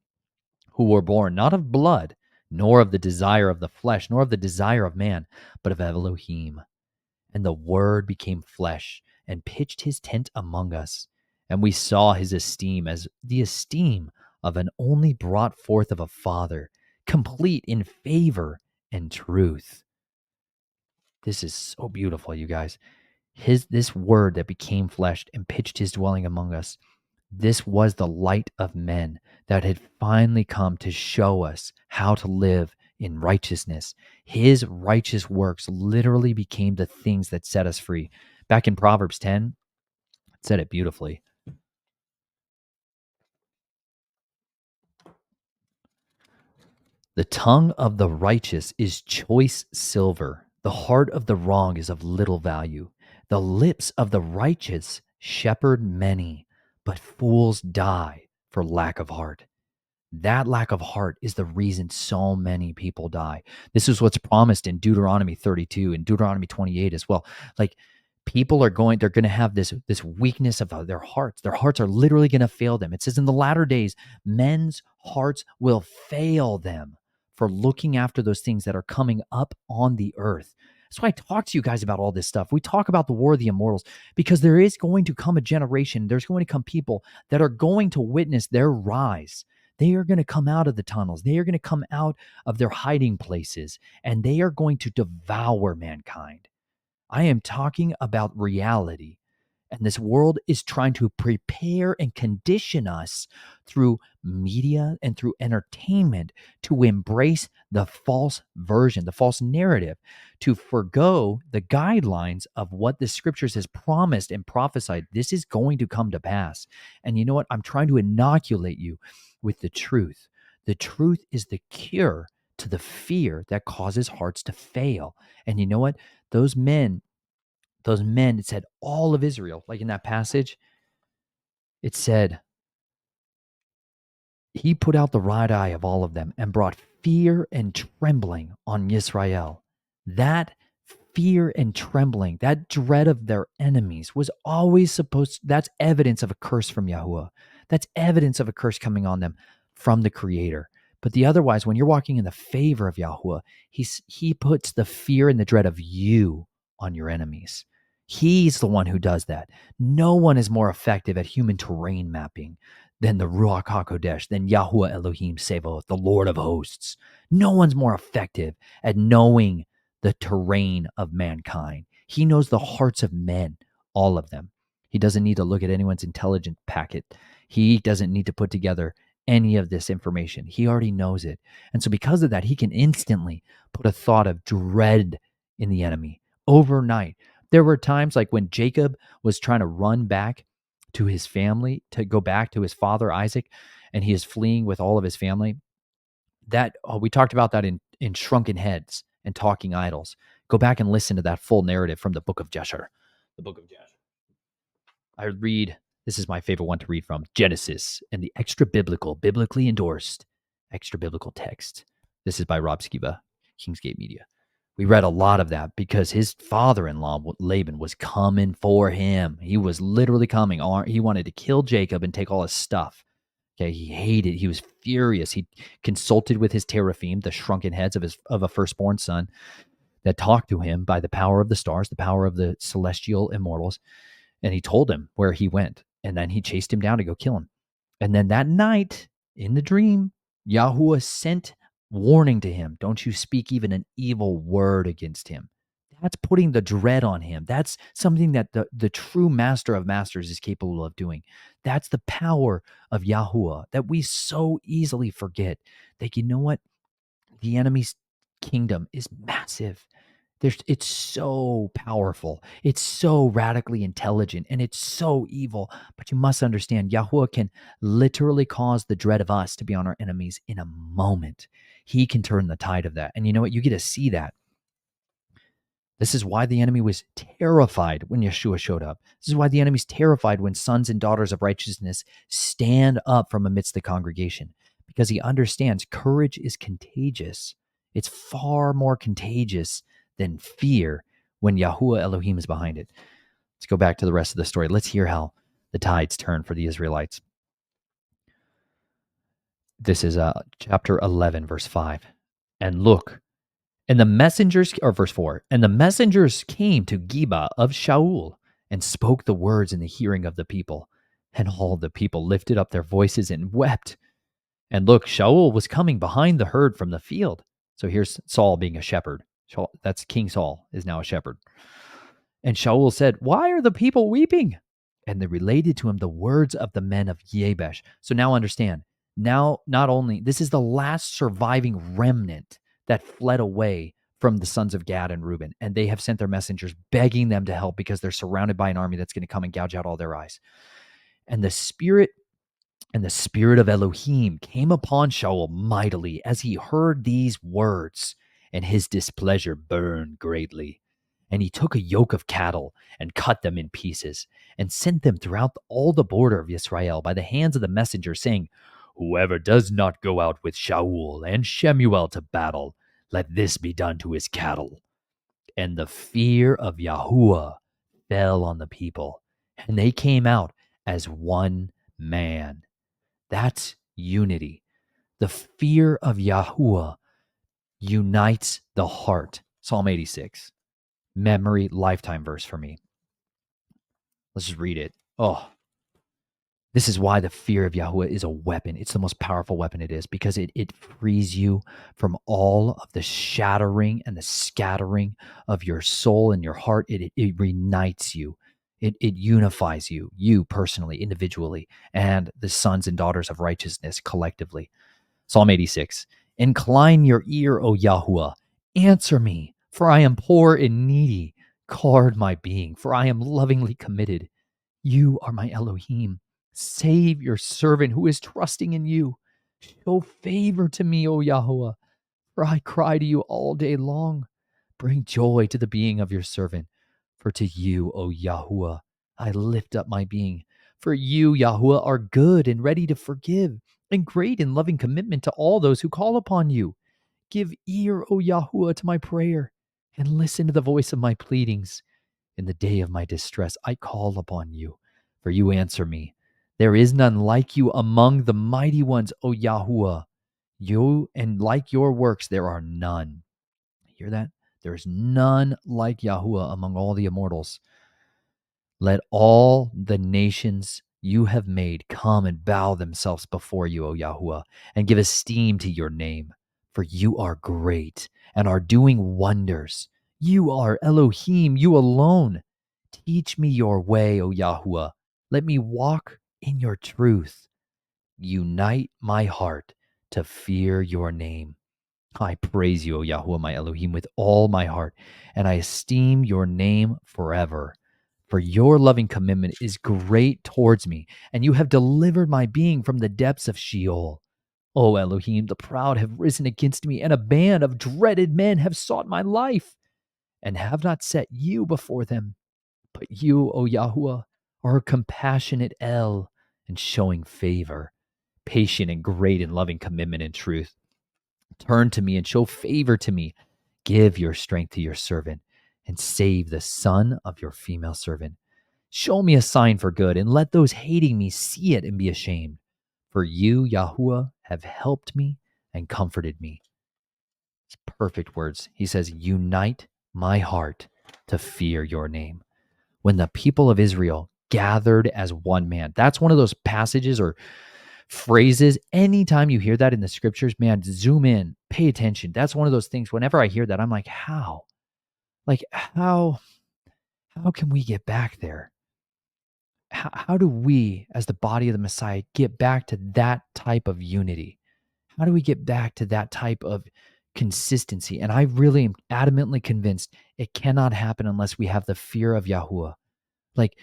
Speaker 1: who were born not of blood, nor of the desire of the flesh, nor of the desire of man, but of Elohim. And the Word became flesh and pitched his tent among us. And we saw his esteem as the esteem of an only brought forth of a father, complete in favor and truth. This is so beautiful, you guys. This word that became flesh and pitched his dwelling among us, this was the light of men that had finally come to show us how to live in righteousness. His righteous works literally became the things that set us free. Back in Proverbs 10, it said it beautifully. The tongue of the righteous is choice silver. The heart of the wrong is of little value. The lips of the righteous shepherd many, but fools die for lack of heart. That lack of heart is the reason so many people die. This is what's promised in Deuteronomy 32 and Deuteronomy 28 as well. Like people they're going to have this weakness of their hearts. Their hearts are literally going to fail them. It says in the latter days, men's hearts will fail them for looking after those things that are coming up on the earth. That's why I talk to you guys about all this stuff. We talk about the war of the immortals because there is going to come a generation, there's going to come people that are going to witness their rise. They are going to come out of the tunnels. They are going to come out of their hiding places, and they are going to devour mankind. I am talking about reality. And this world is trying to prepare and condition us through media and through entertainment to embrace the false version, the false narrative, to forgo the guidelines of what the scriptures has promised and prophesied. This is going to come to pass. And you know what? I'm trying to inoculate you with the truth. The truth is the cure to the fear that causes hearts to fail. And you know what? Those men, it said all of Israel, like in that passage, it said, he put out the right eye of all of them and brought fear and trembling on Israel. That fear and trembling, that dread of their enemies was always that's evidence of a curse from Yahuwah. That's evidence of a curse coming on them from the Creator. But the otherwise, when you're walking in the favor of Yahuwah, he puts the fear and the dread of you on your enemies. He's the one who does that. No one is more effective at human terrain mapping than the Ruach HaKodesh, than Yahuwah Elohim Sevaoth, the Lord of hosts. No one's more effective at knowing the terrain of mankind. He knows the hearts of men, all of them. He doesn't need to look at anyone's intelligence packet. He doesn't need to put together any of this information. He already knows it. And so because of that, he can instantly put a thought of dread in the enemy overnight. There were times like when Jacob was trying to run back to his family, to go back to his father Isaac, and he is fleeing with all of his family. That we talked about that in Shrunken Heads and Talking Idols. Go back and listen to that full narrative from the book of Jasher. The book of Jasher. I read, this is my favorite one to read from, Genesis and the extra biblical, biblically endorsed extra biblical text. This is by Rob Skiba, Kingsgate Media. We read a lot of that because his father-in-law, Laban, was coming for him. He was literally coming. He wanted to kill Jacob and take all his stuff. Okay, he hated, he was furious. He consulted with his teraphim, the shrunken heads of a firstborn son, that talked to him by the power of the stars, the power of the celestial immortals. And he told him where he went. And then he chased him down to go kill him. And then that night, in the dream, Yahuwah sent warning to him. Don't you speak even an evil word against him. That's putting the dread on him. That's something that the true master of masters is capable of doing. That's the power of Yahuwah that we so easily forget. That, you know what? The enemy's kingdom is massive. It's so powerful. It's so radically intelligent, and it's so evil. But you must understand, Yahuwah can literally cause the dread of us to be on our enemies in a moment. He can turn the tide of that. And you know what? You get to see that. This is why the enemy was terrified when Yeshua showed up. This is why the enemy's terrified when sons and daughters of righteousness stand up from amidst the congregation, because he understands courage is contagious. It's far more contagious than fear when Yahuwah Elohim is behind it. Let's go back to the rest of the story. Let's hear how the tides turn for the Israelites. This is chapter 11, verse 5. And look, and the messengers, or verse 4, and the messengers came to Geba of Shaul and spoke the words in the hearing of the people. And all the people lifted up their voices and wept. And look, Shaul was coming behind the herd from the field. So here's Saul being a shepherd. That's King Saul is now a shepherd. And Shaul said, why are the people weeping? And they related to him the words of the men of Yabesh. So now understand, now not only, this is the last surviving remnant that fled away from the sons of Gad and Reuben. And they have sent their messengers begging them to help because they're surrounded by an army that's going to come and gouge out all their eyes. And the spirit of Elohim came upon Shaul mightily as he heard these words, and his displeasure burned greatly. And he took a yoke of cattle and cut them in pieces and sent them throughout all the border of Israel by the hands of the messenger, saying, whoever does not go out with Shaul and Shemuel to battle, let this be done to his cattle. And the fear of Yahuwah fell on the people, and they came out as one man. That's unity. The fear of Yahuwah unites the heart. Psalm 86. Memory lifetime verse for me. Let's just read it. Oh, this is why the fear of Yahuwah is a weapon. It's the most powerful weapon it is, because it frees you from all of the shattering and the scattering of your soul and your heart. It reunites you. It unifies you personally, individually, and the sons and daughters of righteousness collectively. Psalm 86. Incline your ear, O Yahuwah. Answer me, for I am poor and needy. Guard my being, for I am lovingly committed. You are my Elohim. Save your servant who is trusting in you. Show favor to me, O Yahuwah, for I cry to you all day long. Bring joy to the being of your servant, for to you, O Yahuwah, I lift up my being. For you, Yahuwah, are good and ready to forgive, and great in loving commitment to all those who call upon you. Give ear, O Yahuwah, to my prayer, and listen to the voice of my pleadings. In the day of my distress, I call upon you, for you answer me. There is none like you among the mighty ones, O Yahuwah. You and like your works, there are none. Hear that? There is none like Yahuwah among all the immortals. Let all the nations you have made come and bow themselves before you, O Yahuwah, and give esteem to your name. For you are great and are doing wonders. You are Elohim, you alone. Teach me your way, O Yahuwah. Let me walk in your truth. Unite my heart to fear your name. I praise you, O Yahuwah, my Elohim, with all my heart, and I esteem your name forever. For your loving commitment is great towards me, and you have delivered my being from the depths of Sheol. O Elohim, the proud have risen against me, and a band of dreaded men have sought my life, and have not set you before them. But you, O Yahuwah, are a compassionate El, and showing favor, patient and great in loving commitment and truth. Turn to me and show favor to me. Give your strength to your servant and save the son of your female servant. Show me a sign for good and let those hating me see it and be ashamed. For you, Yahuwah, have helped me and comforted me. It's perfect words. He says, unite my heart to fear your name. When the people of Israel gathered as one man, that's one of those passages or phrases. Anytime you hear that in the scriptures, man, zoom in, pay attention. That's one of those things. Whenever I hear that, I'm like, how? Like, how can we get back there? How do we, as the body of the Messiah, get back to that type of unity? How do we get back to that type of consistency? And I really am adamantly convinced it cannot happen unless we have the fear of Yahuwah. Like,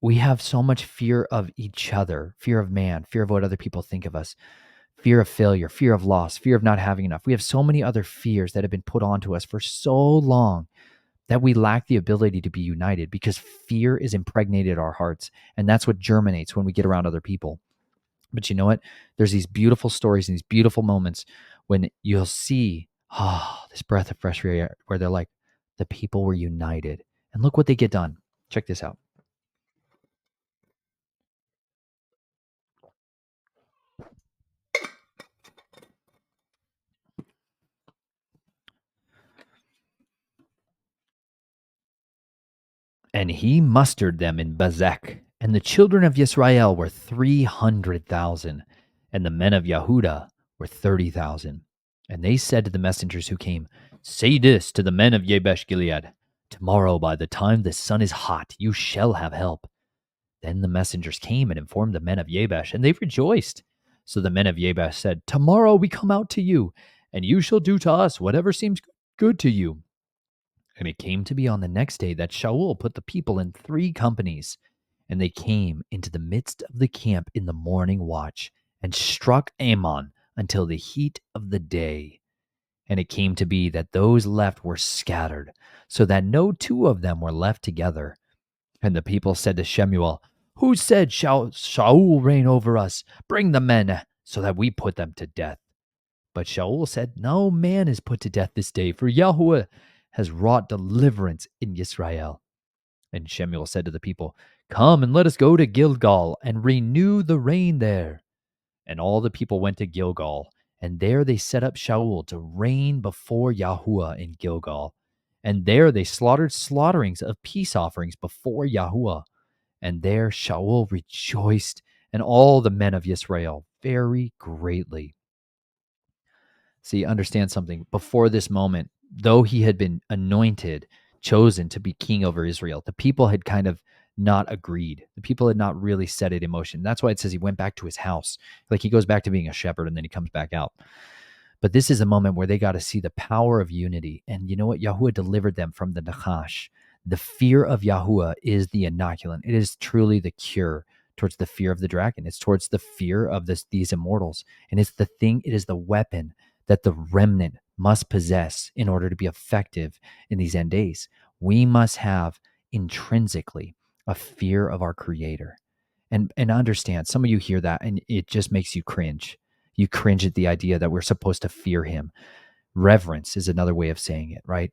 Speaker 1: we have so much fear of each other, fear of man, fear of what other people think of us, fear of failure, fear of loss, fear of not having enough. We have so many other fears that have been put onto us for so long that we lack the ability to be united because fear is impregnated our hearts. And that's what germinates when we get around other people. But you know what? There's these beautiful stories and these beautiful moments when you'll see, this breath of fresh air where they're like, the people were united. And look what they get done. Check this out. And he mustered them in Bazek, and the children of Yisrael were 300,000, and the men of Yehuda were 30,000. And they said to the messengers who came, say this to the men of Jabesh Gilead, tomorrow by the time the sun is hot, you shall have help. Then the messengers came and informed the men of Jabesh, and they rejoiced. So the men of Jabesh said, tomorrow we come out to you, and you shall do to us whatever seems good to you. And it came to be on the next day that Shaul put the people in 3 companies, and they came into the midst of the camp in the morning watch, and struck Ammon until the heat of the day. And it came to be that those left were scattered, so that no 2 of them were left together. And the people said to Shemuel, who said, shall Shaul reign over us? Bring the men, so that we put them to death. But Shaul said, no man is put to death this day, for Yahweh has wrought deliverance in Israel. And Shemuel said to the people, come and let us go to Gilgal and renew the reign there. And all the people went to Gilgal, and there they set up Shaul to reign before Yahuwah in Gilgal. And there they slaughtered slaughterings of peace offerings before Yahuwah. And there Shaul rejoiced, and all the men of Israel very greatly. See, understand something. Before this moment, though he had been anointed, chosen to be king over Israel, the people had kind of not agreed. The people had not really set it in motion. That's why it says he went back to his house. Like he goes back to being a shepherd and then he comes back out. But this is a moment where they got to see the power of unity. And you know what? Yahuwah delivered them from the Nahash. The fear of Yahuwah is the inoculant. It is truly the cure towards the fear of the dragon. It's towards the fear of these immortals. And it's the thing, it is the weapon that the remnant must possess in order to be effective in these end days. We must have intrinsically a fear of our creator. And understand, some of you hear that and it just makes you cringe. You cringe at the idea that we're supposed to fear him. Reverence is another way of saying it, right?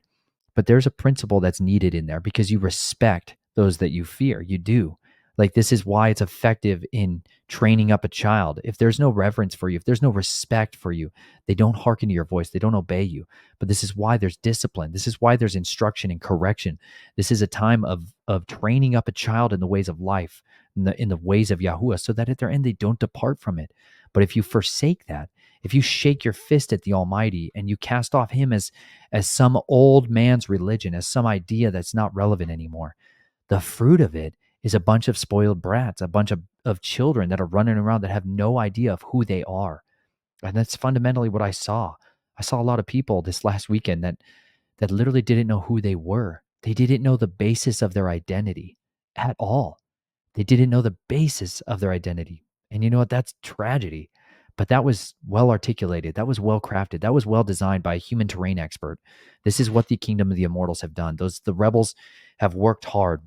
Speaker 1: But there's a principle that's needed in there because you respect those that you fear. You do. Like, this is why it's effective in training up a child. If there's no reverence for you, if there's no respect for you, they don't hearken to your voice, they don't obey you. But this is why there's discipline. This is why there's instruction and correction. This is a time of training up a child in the ways of life, in the ways of Yahuwah, so that at their end they don't depart from it. But if you forsake that, if you shake your fist at the Almighty and you cast off him as some old man's religion, as some idea that's not relevant anymore, the fruit of it is a bunch of spoiled brats, a bunch of children that are running around that have no idea of who they are. And that's fundamentally what I saw. I saw a lot of people this last weekend that literally didn't know who they were. They didn't know the basis of their identity at all. They didn't know the basis of their identity. And you know what? That's tragedy. But that was well articulated. That was well crafted. That was well designed by a human terrain expert. This is what the kingdom of the immortals have done. The rebels have worked hard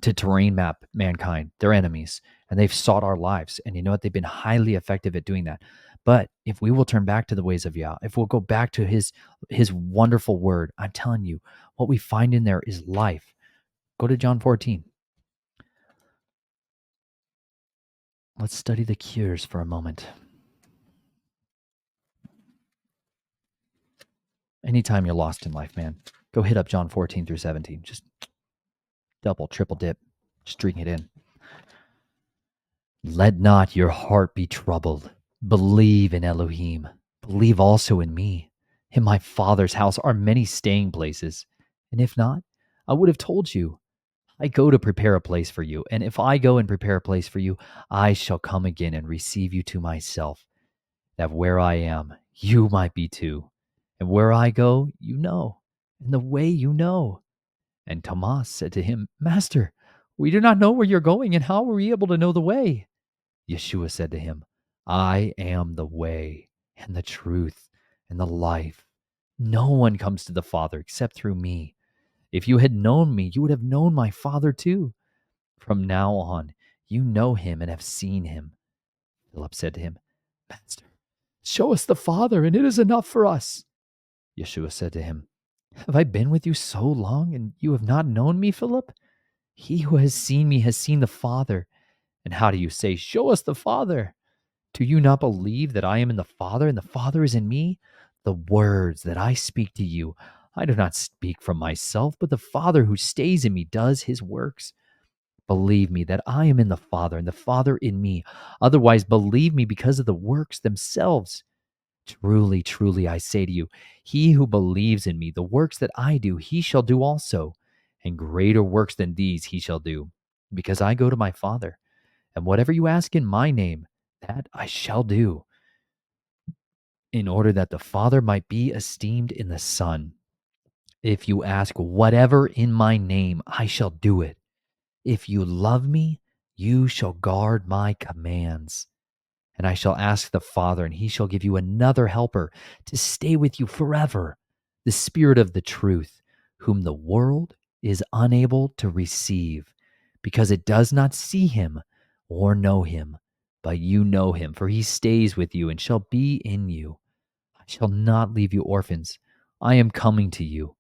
Speaker 1: to terrain map mankind, their enemies, and they've sought our lives. And you know what? They've been highly effective at doing that. But if we will turn back to the ways of Yah, if we'll go back to his wonderful word, I'm telling you, what we find in there is life. Go to John 14. Let's study the cures for a moment. Anytime you're lost in life, man, go hit up John 14 through 17. Just double, triple dip. Just drink it in. Let not your heart be troubled. Believe in Elohim. Believe also in me. In my Father's house are many staying places. And if not, I would have told you. I go to prepare a place for you. And if I go and prepare a place for you, I shall come again and receive you to myself, that where I am, you might be too. And where I go, you know, and the way you know. And Thomas said to him, Master, we do not know where you're going, and how are we able to know the way? Yeshua said to him, I am the way and the truth and the life. No one comes to the Father except through me. If you had known me, you would have known my Father too. From now on, you know him and have seen him. Philip said to him, Master, show us the Father, and it is enough for us. Yeshua said to him, Have I been with you so long, and you have not known me, Philip? He who has seen me has seen the Father. And how do you say, Show us the Father? Do you not believe that I am in the Father, and the Father is in me? The words that I speak to you, I do not speak from myself, but the Father who stays in me does his works. Believe me that I am in the Father, and the Father in me. Otherwise, believe me because of the works themselves. Truly, truly, I say to you, he who believes in me, the works that I do, he shall do also, and greater works than these he shall do, because I go to my Father. And whatever you ask in my name, that I shall do, in order that the Father might be esteemed in the Son. If you ask whatever in my name, I shall do it. If you love me, you shall guard my commands. And I shall ask the Father, and he shall give you another helper to stay with you forever, the Spirit of the truth, whom the world is unable to receive, because it does not see him or know him. But you know him, for he stays with you and shall be in you. I shall not leave you orphans. I am coming to you.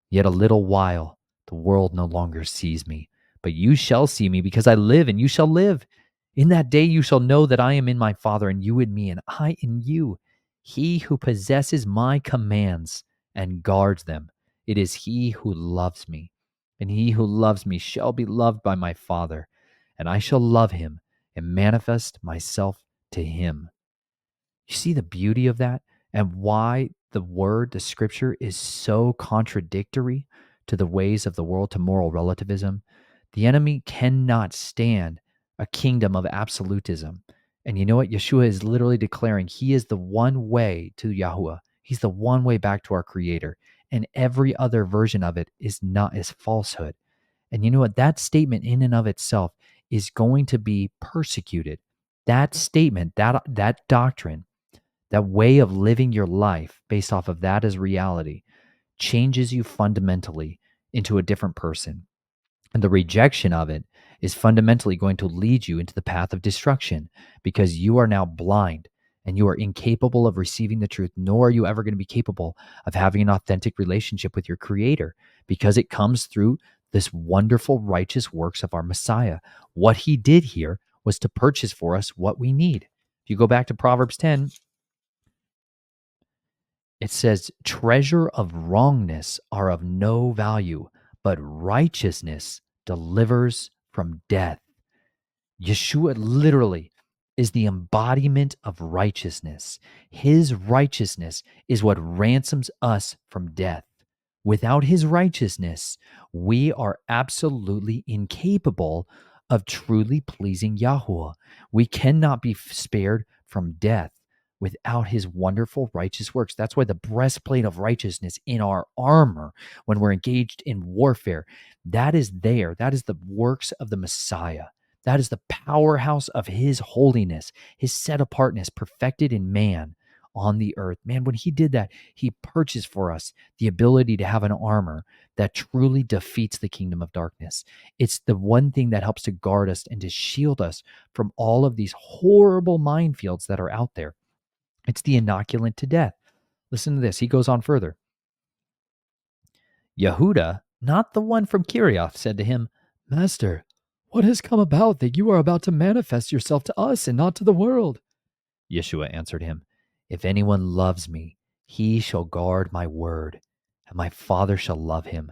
Speaker 1: Yet a little while, the world no longer sees me. But you shall see me, because I live, and you shall live. In that day you shall know that I am in my Father, and you in me, and I in you. He who possesses my commands and guards them, it is he who loves me. And he who loves me shall be loved by my Father, and I shall love him and manifest myself to him. You see the beauty of that, and why the word, the scripture, is so contradictory to the ways of the world, to moral relativism. The enemy cannot stand a kingdom of absolutism. And you know what? Yeshua is literally declaring he is the one way to Yahuwah. He's the one way back to our creator. And every other version of it is falsehood. And you know what? That statement in and of itself is going to be persecuted. That statement, that doctrine, that way of living your life based off of that as reality changes you fundamentally into a different person. And the rejection of it is fundamentally going to lead you into the path of destruction because you are now blind and you are incapable of receiving the truth, nor are you ever going to be capable of having an authentic relationship with your creator because it comes through this wonderful righteous works of our Messiah. What he did here was to purchase for us what we need. If you go back to Proverbs 10, it says, treasure of wrongness are of no value, but righteousness delivers from death. Yeshua literally is the embodiment of righteousness. His righteousness is what ransoms us from death. Without his righteousness, we are absolutely incapable of truly pleasing Yahuwah. We cannot be spared from death without his wonderful righteous works. That's why the breastplate of righteousness in our armor, when we're engaged in warfare, that is there. That is the works of the Messiah. That is the powerhouse of his holiness, his set apartness perfected in man on the earth. Man, when he did that, he purchased for us the ability to have an armor that truly defeats the kingdom of darkness. It's the one thing that helps to guard us and to shield us from all of these horrible minefields that are out there. It's the inoculant to death. Listen to this. He goes on further. Yehuda, not the one from Kirioth, said to him, Master, what has come about that you are about to manifest yourself to us and not to the world? Yeshua answered him, If anyone loves me, he shall guard my word, and my Father shall love him,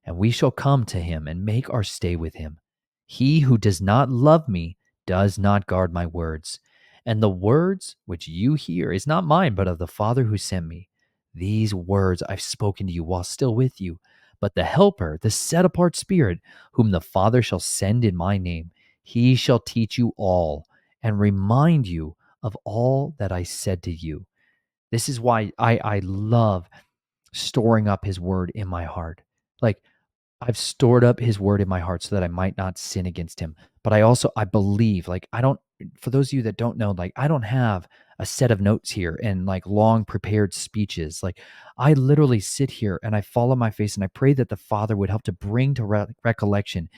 Speaker 1: and we shall come to him and make our stay with him. He who does not love me does not guard my words, and the words which you hear is not mine, but of the Father who sent me. These words I've spoken to you while still with you, but the Helper, the set apart Spirit, whom the Father shall send in my name, he shall teach you all and remind you of all that I said to you. This is why I love storing up his word in my heart. Like, I've stored up his word in my heart so that I might not sin against him. But I believe, like, I don't, for those of you that don't know, like, I don't have a set of notes here and like long prepared speeches. Like, I literally sit here and I fall on my face and I pray that the Father would help to bring to recollection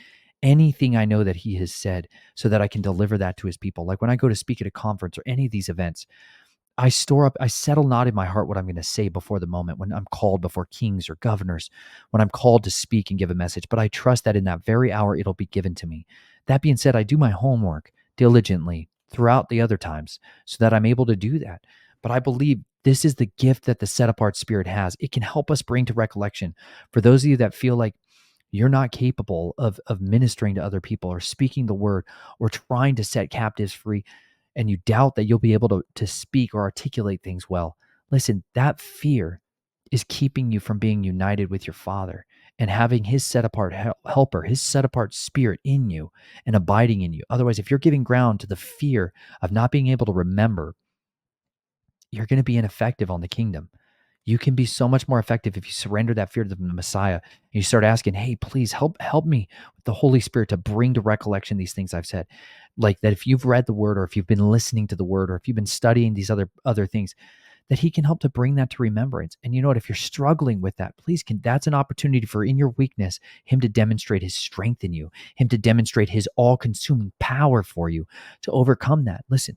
Speaker 1: anything I know that he has said so that I can deliver that to his people. Like when I go to speak at a conference or any of these events, I settle not in my heart what I'm going to say before the moment when I'm called before kings or governors, when I'm called to speak and give a message, but I trust that in that very hour it'll be given to me. That being said, I do my homework diligently throughout the other times so that I'm able to do that. But I believe this is the gift that the set apart spirit has. It can help us bring to recollection for those of you that feel like you're not capable of ministering to other people or speaking the word or trying to set captives free and you doubt that you'll be able to speak or articulate things well. Listen, that fear is keeping you from being united with your Father and having his set apart helper, his set apart spirit in you and abiding in you. Otherwise, if you're giving ground to the fear of not being able to remember, you're going to be ineffective on the kingdom. You can be so much more effective if you surrender that fear to the Messiah and you start asking, hey, please help me with the Holy Spirit to bring to recollection these things I've said. Like that if you've read the word or if you've been listening to the word or if you've been studying these other things, that he can help to bring that to remembrance. And you know what? If you're struggling with that, that's an opportunity for in your weakness, him to demonstrate his strength in you, him to demonstrate his all-consuming power for you to overcome that. Listen,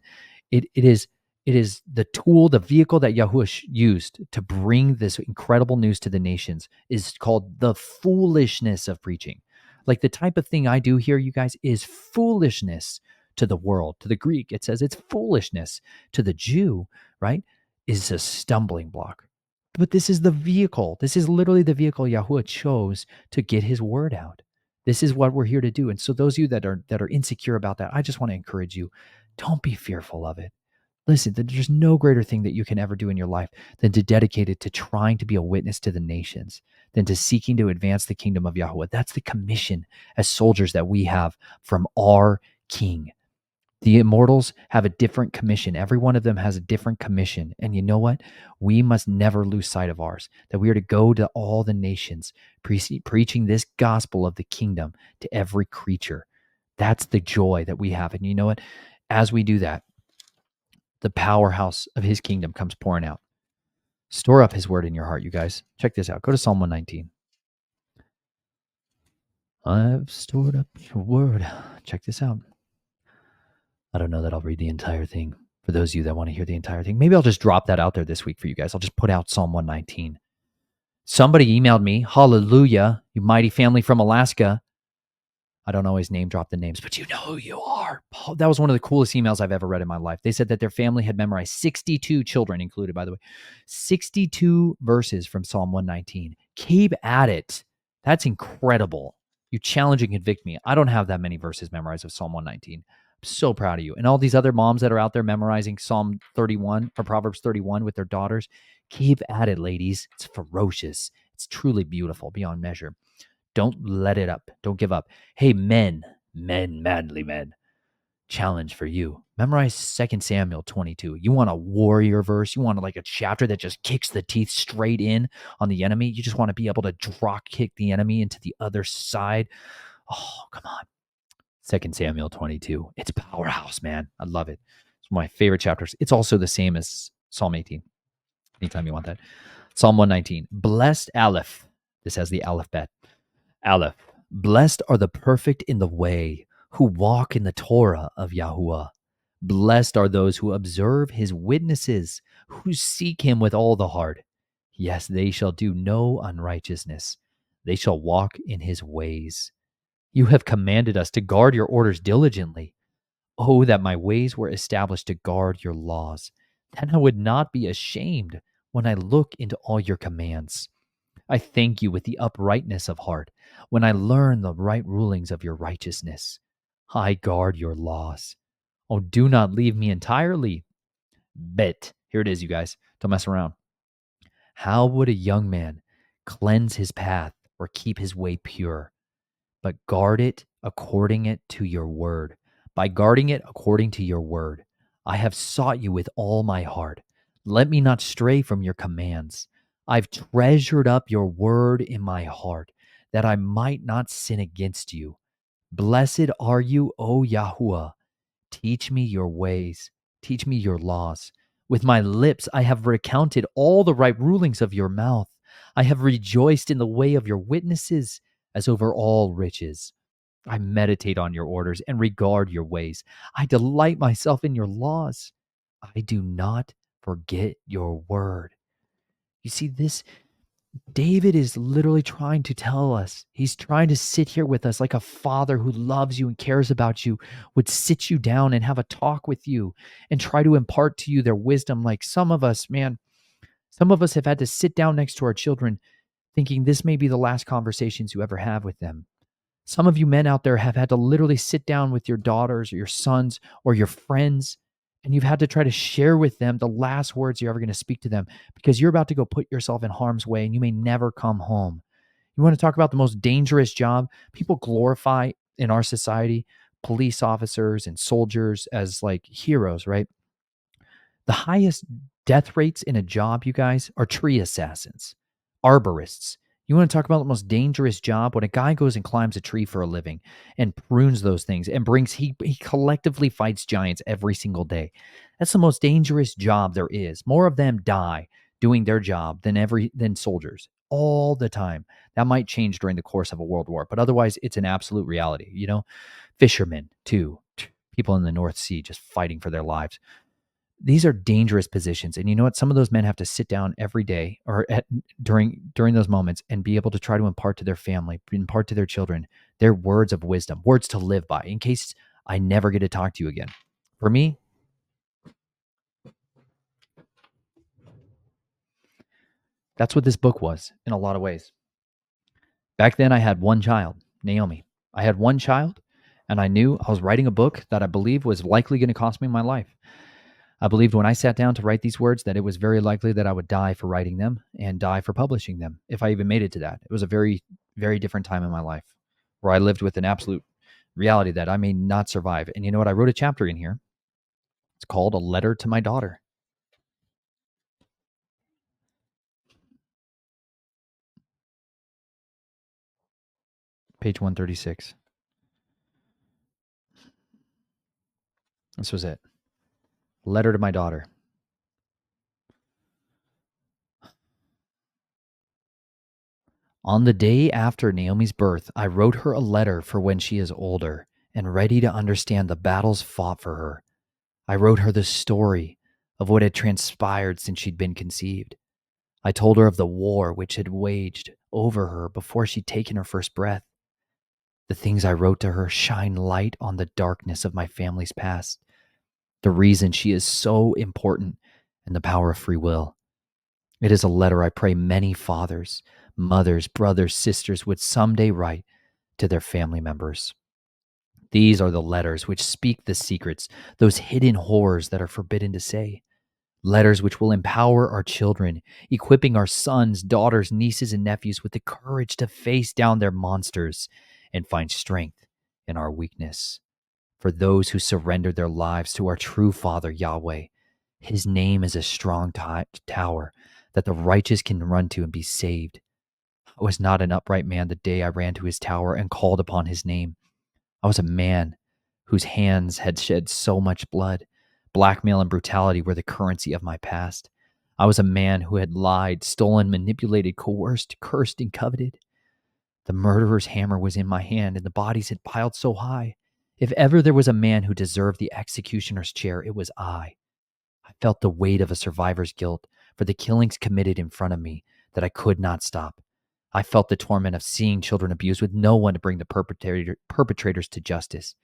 Speaker 1: it is the tool, the vehicle that Yahuwah used to bring this incredible news to the nations is called the foolishness of preaching. Like the type of thing I do here, you guys, is foolishness to the world. To the Greek, it says it's foolishness. To the Jew, right, is a stumbling block. But this is the vehicle. This is literally the vehicle Yahuwah chose to get his word out. This is what we're here to do. And so those of you that are insecure about that, I just want to encourage you, don't be fearful of it. Listen, there's no greater thing that you can ever do in your life than to dedicate it to trying to be a witness to the nations, than to seeking to advance the kingdom of Yahweh. That's the commission as soldiers that we have from our King. The immortals have a different commission. Every one of them has a different commission. And you know what? We must never lose sight of ours, that we are to go to all the nations, preaching this gospel of the kingdom to every creature. That's the joy that we have. And you know what? As we do that, the powerhouse of his kingdom comes pouring out. Store up his word in your heart, you guys. Check this out. Go to Psalm 119. I've stored up your word. Check this out. I don't know that I'll read the entire thing. For those of you that want to hear the entire thing, maybe I'll just drop that out there this week for you guys. I'll just put out Psalm 119. Somebody emailed me, hallelujah, you mighty family from Alaska. I don't always name drop the names, but you know who you are. Oh, that was one of the coolest emails I've ever read in my life. They said that their family had memorized 62, children included, by the way, 62 verses from Psalm 119. Keep at it. That's incredible. You challenge and convict me. I don't have that many verses memorized of Psalm 119. I'm so proud of you. And all these other moms that are out there memorizing Psalm 31 or Proverbs 31 with their daughters, keep at it, ladies. It's ferocious. It's truly beautiful beyond measure. Don't let it up. Don't give up. Hey, men, manly men, challenge for you. Memorize 2 Samuel 22. You want a warrior verse? You want like a chapter that just kicks the teeth straight in on the enemy? You just want to be able to drop kick the enemy into the other side? Oh, come on. 2 Samuel 22. It's powerhouse, man. I love it. It's one of my favorite chapters. It's also the same as Psalm 18. Anytime you want that. Psalm 119. Blessed Aleph. This has the alphabet. Aleph. Blessed are the perfect in the way, who walk in the Torah of Yahuwah. Blessed are those who observe his witnesses, who seek him with all the heart. Yes, they shall do no unrighteousness. They shall walk in his ways. You have commanded us to guard your orders diligently. Oh, that my ways were established to guard your laws. Then I would not be ashamed when I look into all your commands. I thank you with the uprightness of heart when I learn the right rulings of your righteousness. I guard your laws. Oh, do not leave me entirely. Bet. Here it is, you guys. Don't mess around. How would a young man cleanse his path or keep his way pure? But guard it according it to your word. By guarding it according to your word, I have sought you with all my heart. Let me not stray from your commands. I've treasured up your word in my heart, that I might not sin against you. Blessed are you, O Yahuwah. Teach me your ways, teach me your laws. With my lips I have recounted all the right rulings of your mouth. I have rejoiced in the way of your witnesses as over all riches. I meditate on your orders and regard your ways. I delight myself in your laws. I do not forget your word. You see, this David is literally trying to tell us, he's trying to sit here with us like a father who loves you and cares about you would sit you down and have a talk with you and try to impart to you their wisdom. Like some of us, man, some of us have had to sit down next to our children thinking this may be the last conversations you ever have with them. Some of you men out there have had to literally sit down with your daughters or your sons or your friends, and you've had to try to share with them the last words you're ever going to speak to them because you're about to go put yourself in harm's way and you may never come home. You want to talk about the most dangerous job? People glorify in our society police officers and soldiers as like heroes, right? The highest death rates in a job, you guys, are tree assassins, arborists. You want to talk about the most dangerous job? When a guy goes and climbs a tree for a living and prunes those things and he collectively fights giants every single day. That's the most dangerous job there is. More of them die doing their job than soldiers all the time. That might change during the course of a world war, but otherwise it's an absolute reality. You know, fishermen too, people in the North Sea just fighting for their lives. These are dangerous positions, and you know what? Some of those men have to sit down every day or during those moments and be able to try to impart to their family, impart to their children their words of wisdom, words to live by in case I never get to talk to you again. For me, that's what this book was in a lot of ways. Back then I had one child, Naomi. I had one child, and I knew I was writing a book that I believed was likely going to cost me my life. I believed when I sat down to write these words that it was very likely that I would die for writing them and die for publishing them if I even made it to that. It was a very, very different time in my life where I lived with an absolute reality that I may not survive. And you know what? I wrote a chapter in here. It's called A Letter to My Daughter. Page 136. This was it. Letter to my daughter. On the day after Naomi's birth, I wrote her a letter for when she is older and ready to understand the battles fought for her. I wrote her the story of what had transpired since she'd been conceived. I told her of the war which had waged over her before she'd taken her first breath. The things I wrote to her shine light on the darkness of my family's past, the reason she is so important, and the power of free will. It is a letter I pray many fathers, mothers, brothers, sisters would someday write to their family members. These are the letters which speak the secrets, those hidden horrors that are forbidden to say. Letters which will empower our children, equipping our sons, daughters, nieces, and nephews with the courage to face down their monsters and find strength in our weakness. For those who surrender their lives to our true Father, Yahweh, his name is a strong tower that the righteous can run to and be saved. I was not an upright man the day I ran to his tower and called upon his name. I was a man whose hands had shed so much blood. Blackmail and brutality were the currency of my past. I was a man who had lied, stolen, manipulated, coerced, cursed, and coveted. The murderer's hammer was in my hand, and the bodies had piled so high. If ever there was a man who deserved the executioner's chair, it was I. I felt the weight of a survivor's guilt for the killings committed in front of me that I could not stop. I felt the torment of seeing children abused with no one to bring the perpetrators to justice.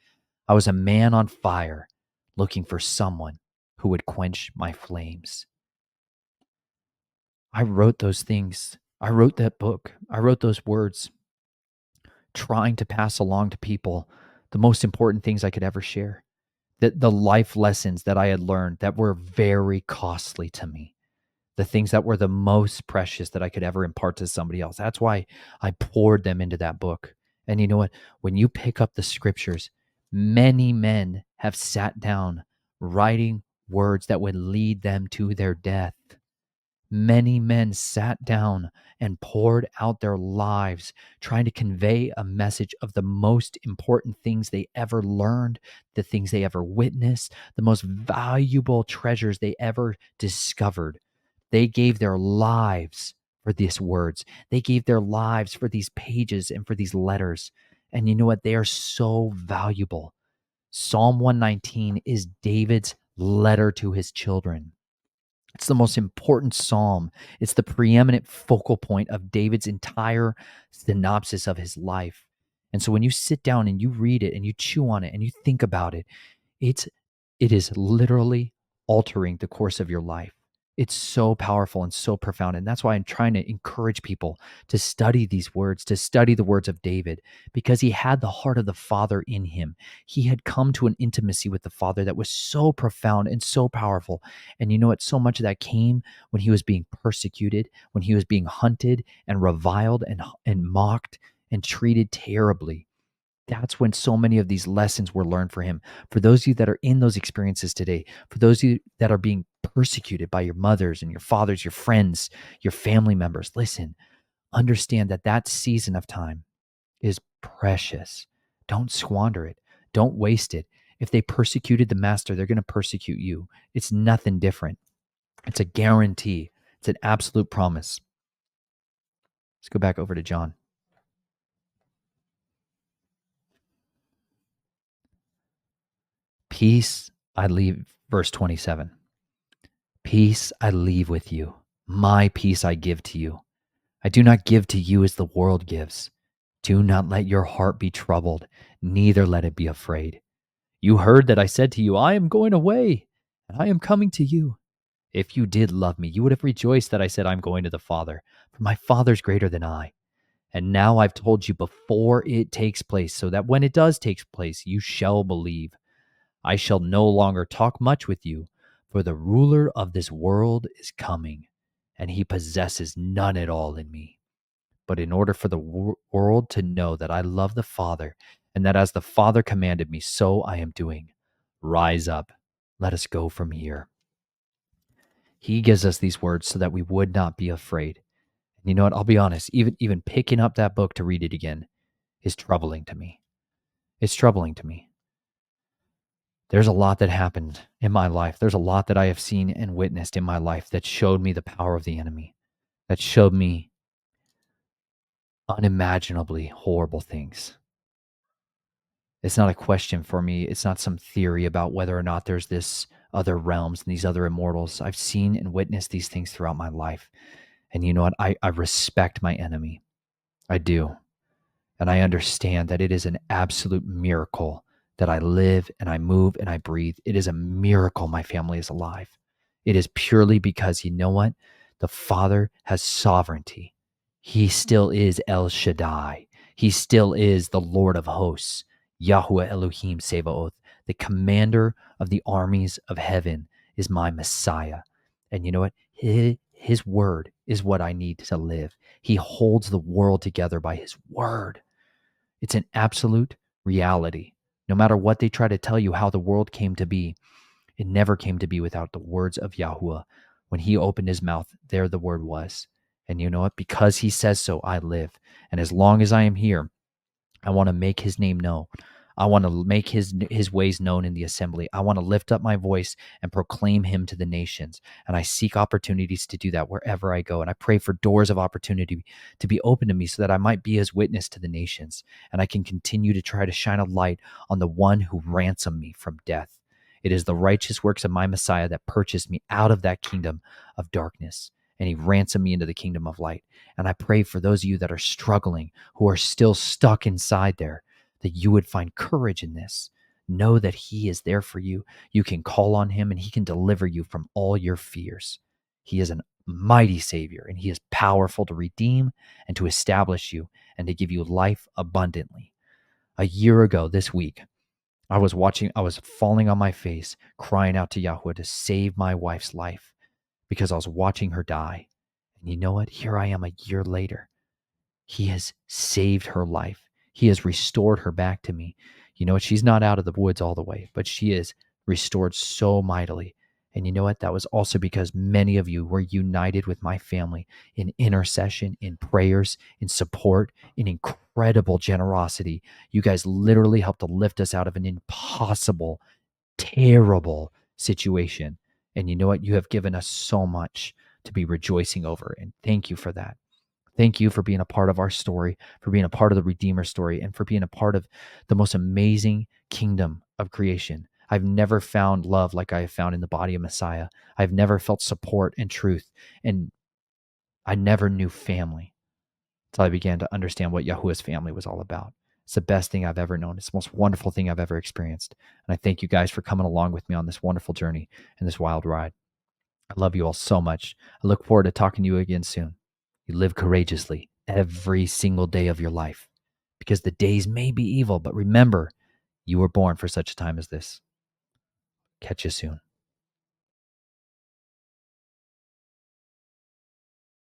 Speaker 1: I was a man on fire, looking for someone who would quench my flames. I wrote those things. I wrote that book. I wrote those words, trying to pass along to people the most important things I could ever share. The life lessons that I had learned that were very costly to me, the things that were the most precious that I could ever impart to somebody else. That's why I poured them into that book. And you know what? When you pick up the scriptures, many men have sat down writing words that would lead them to their death. Many men sat down and poured out their lives trying to convey a message of the most important things they ever learned, the things they ever witnessed, the most valuable treasures they ever discovered. They gave their lives for these words. They gave their lives for these pages and for these letters. And you know what? They are so valuable. Psalm 119 is David's letter to his children. It's the most important psalm. It's the preeminent focal point of David's entire synopsis of his life. And so when you sit down and you read it and you chew on it and you think about it, it is literally altering the course of your life. It's so powerful and so profound. And that's why I'm trying to encourage people to study these words, to study the words of David, because he had the heart of the Father in him. He had come to an intimacy with the Father that was so profound and so powerful. And you know what? So much of that came when he was being persecuted, when he was being hunted and reviled and mocked and treated terribly. That's when so many of these lessons were learned for him. For those of you that are in those experiences today, for those of you that are being persecuted by your mothers and your fathers, your friends, your family members, listen, understand that that season of time is precious. Don't squander it. Don't waste it. If they persecuted the master, they're going to persecute you. It's nothing different. It's a guarantee. It's an absolute promise. Let's go back over to John. Peace I leave, verse 27. Peace I leave with you. My peace I give to you. I do not give to you as the world gives. Do not let your heart be troubled, neither let it be afraid. You heard that I said to you, I am going away, and I am coming to you. If you did love me, you would have rejoiced that I said I'm going to the Father, for my Father's greater than I. And now I've told you before it takes place, so that when it does take place, you shall believe. I shall no longer talk much with you, for the ruler of this world is coming, and he possesses none at all in me. But in order for the world to know that I love the Father, and that as the Father commanded me, so I am doing. Rise up. Let us go from here. He gives us these words so that we would not be afraid. And you know what? I'll be honest, even picking up that book to read it again is troubling to me. It's troubling to me. There's a lot that happened in my life. There's a lot that I have seen and witnessed in my life that showed me the power of the enemy, that showed me unimaginably horrible things. It's not a question for me. It's not some theory about whether or not there's this other realms and these other immortals. I've seen and witnessed these things throughout my life. And you know what? I respect my enemy. I do. And I understand that it is an absolute miracle that I live and I move and I breathe. It is a miracle my family is alive. It is purely because you know what? The Father has sovereignty. He still is El Shaddai. He still is the Lord of hosts, Yahweh Elohim Sebaoth. The commander of the armies of heaven is my Messiah. And you know what? His word is what I need to live. He holds the world together by his word. It's an absolute reality. No matter what they try to tell you how the world came to be, it never came to be without the words of Yahuwah. When he opened his mouth, there the word was. And you know what? Because he says so, I live. And as long as I am here, I want to make his name known. I want to make his ways known in the assembly. I want to lift up my voice and proclaim him to the nations. And I seek opportunities to do that wherever I go. And I pray for doors of opportunity to be open to me so that I might be his witness to the nations. And I can continue to try to shine a light on the one who ransomed me from death. It is the righteous works of my Messiah that purchased me out of that kingdom of darkness. And he ransomed me into the kingdom of light. And I pray for those of you that are struggling, who are still stuck inside there, that you would find courage in this. Know that he is there for you. You can call on him and he can deliver you from all your fears. He is a mighty Savior and he is powerful to redeem and to establish you and to give you life abundantly. A year ago this week, I was falling on my face, crying out to Yahweh to save my wife's life because I was watching her die. And you know what? Here I am a year later. He has saved her life. He has restored her back to me. You know what? She's not out of the woods all the way, but she is restored so mightily. And you know what? That was also because many of you were united with my family in intercession, in prayers, in support, in incredible generosity. You guys literally helped to lift us out of an impossible, terrible situation. And you know what? You have given us so much to be rejoicing over. And thank you for that. Thank you for being a part of our story, for being a part of the Redeemer story, and for being a part of the most amazing kingdom of creation. I've never found love like I have found in the body of Messiah. I've never felt support and truth, and I never knew family until I began to understand what Yahuwah's family was all about. It's the best thing I've ever known. It's the most wonderful thing I've ever experienced. And I thank you guys for coming along with me on this wonderful journey and this wild ride. I love you all so much. I look forward to talking to you again soon. You live courageously every single day of your life because the days may be evil, but remember, you were born for such a time as this. Catch you soon.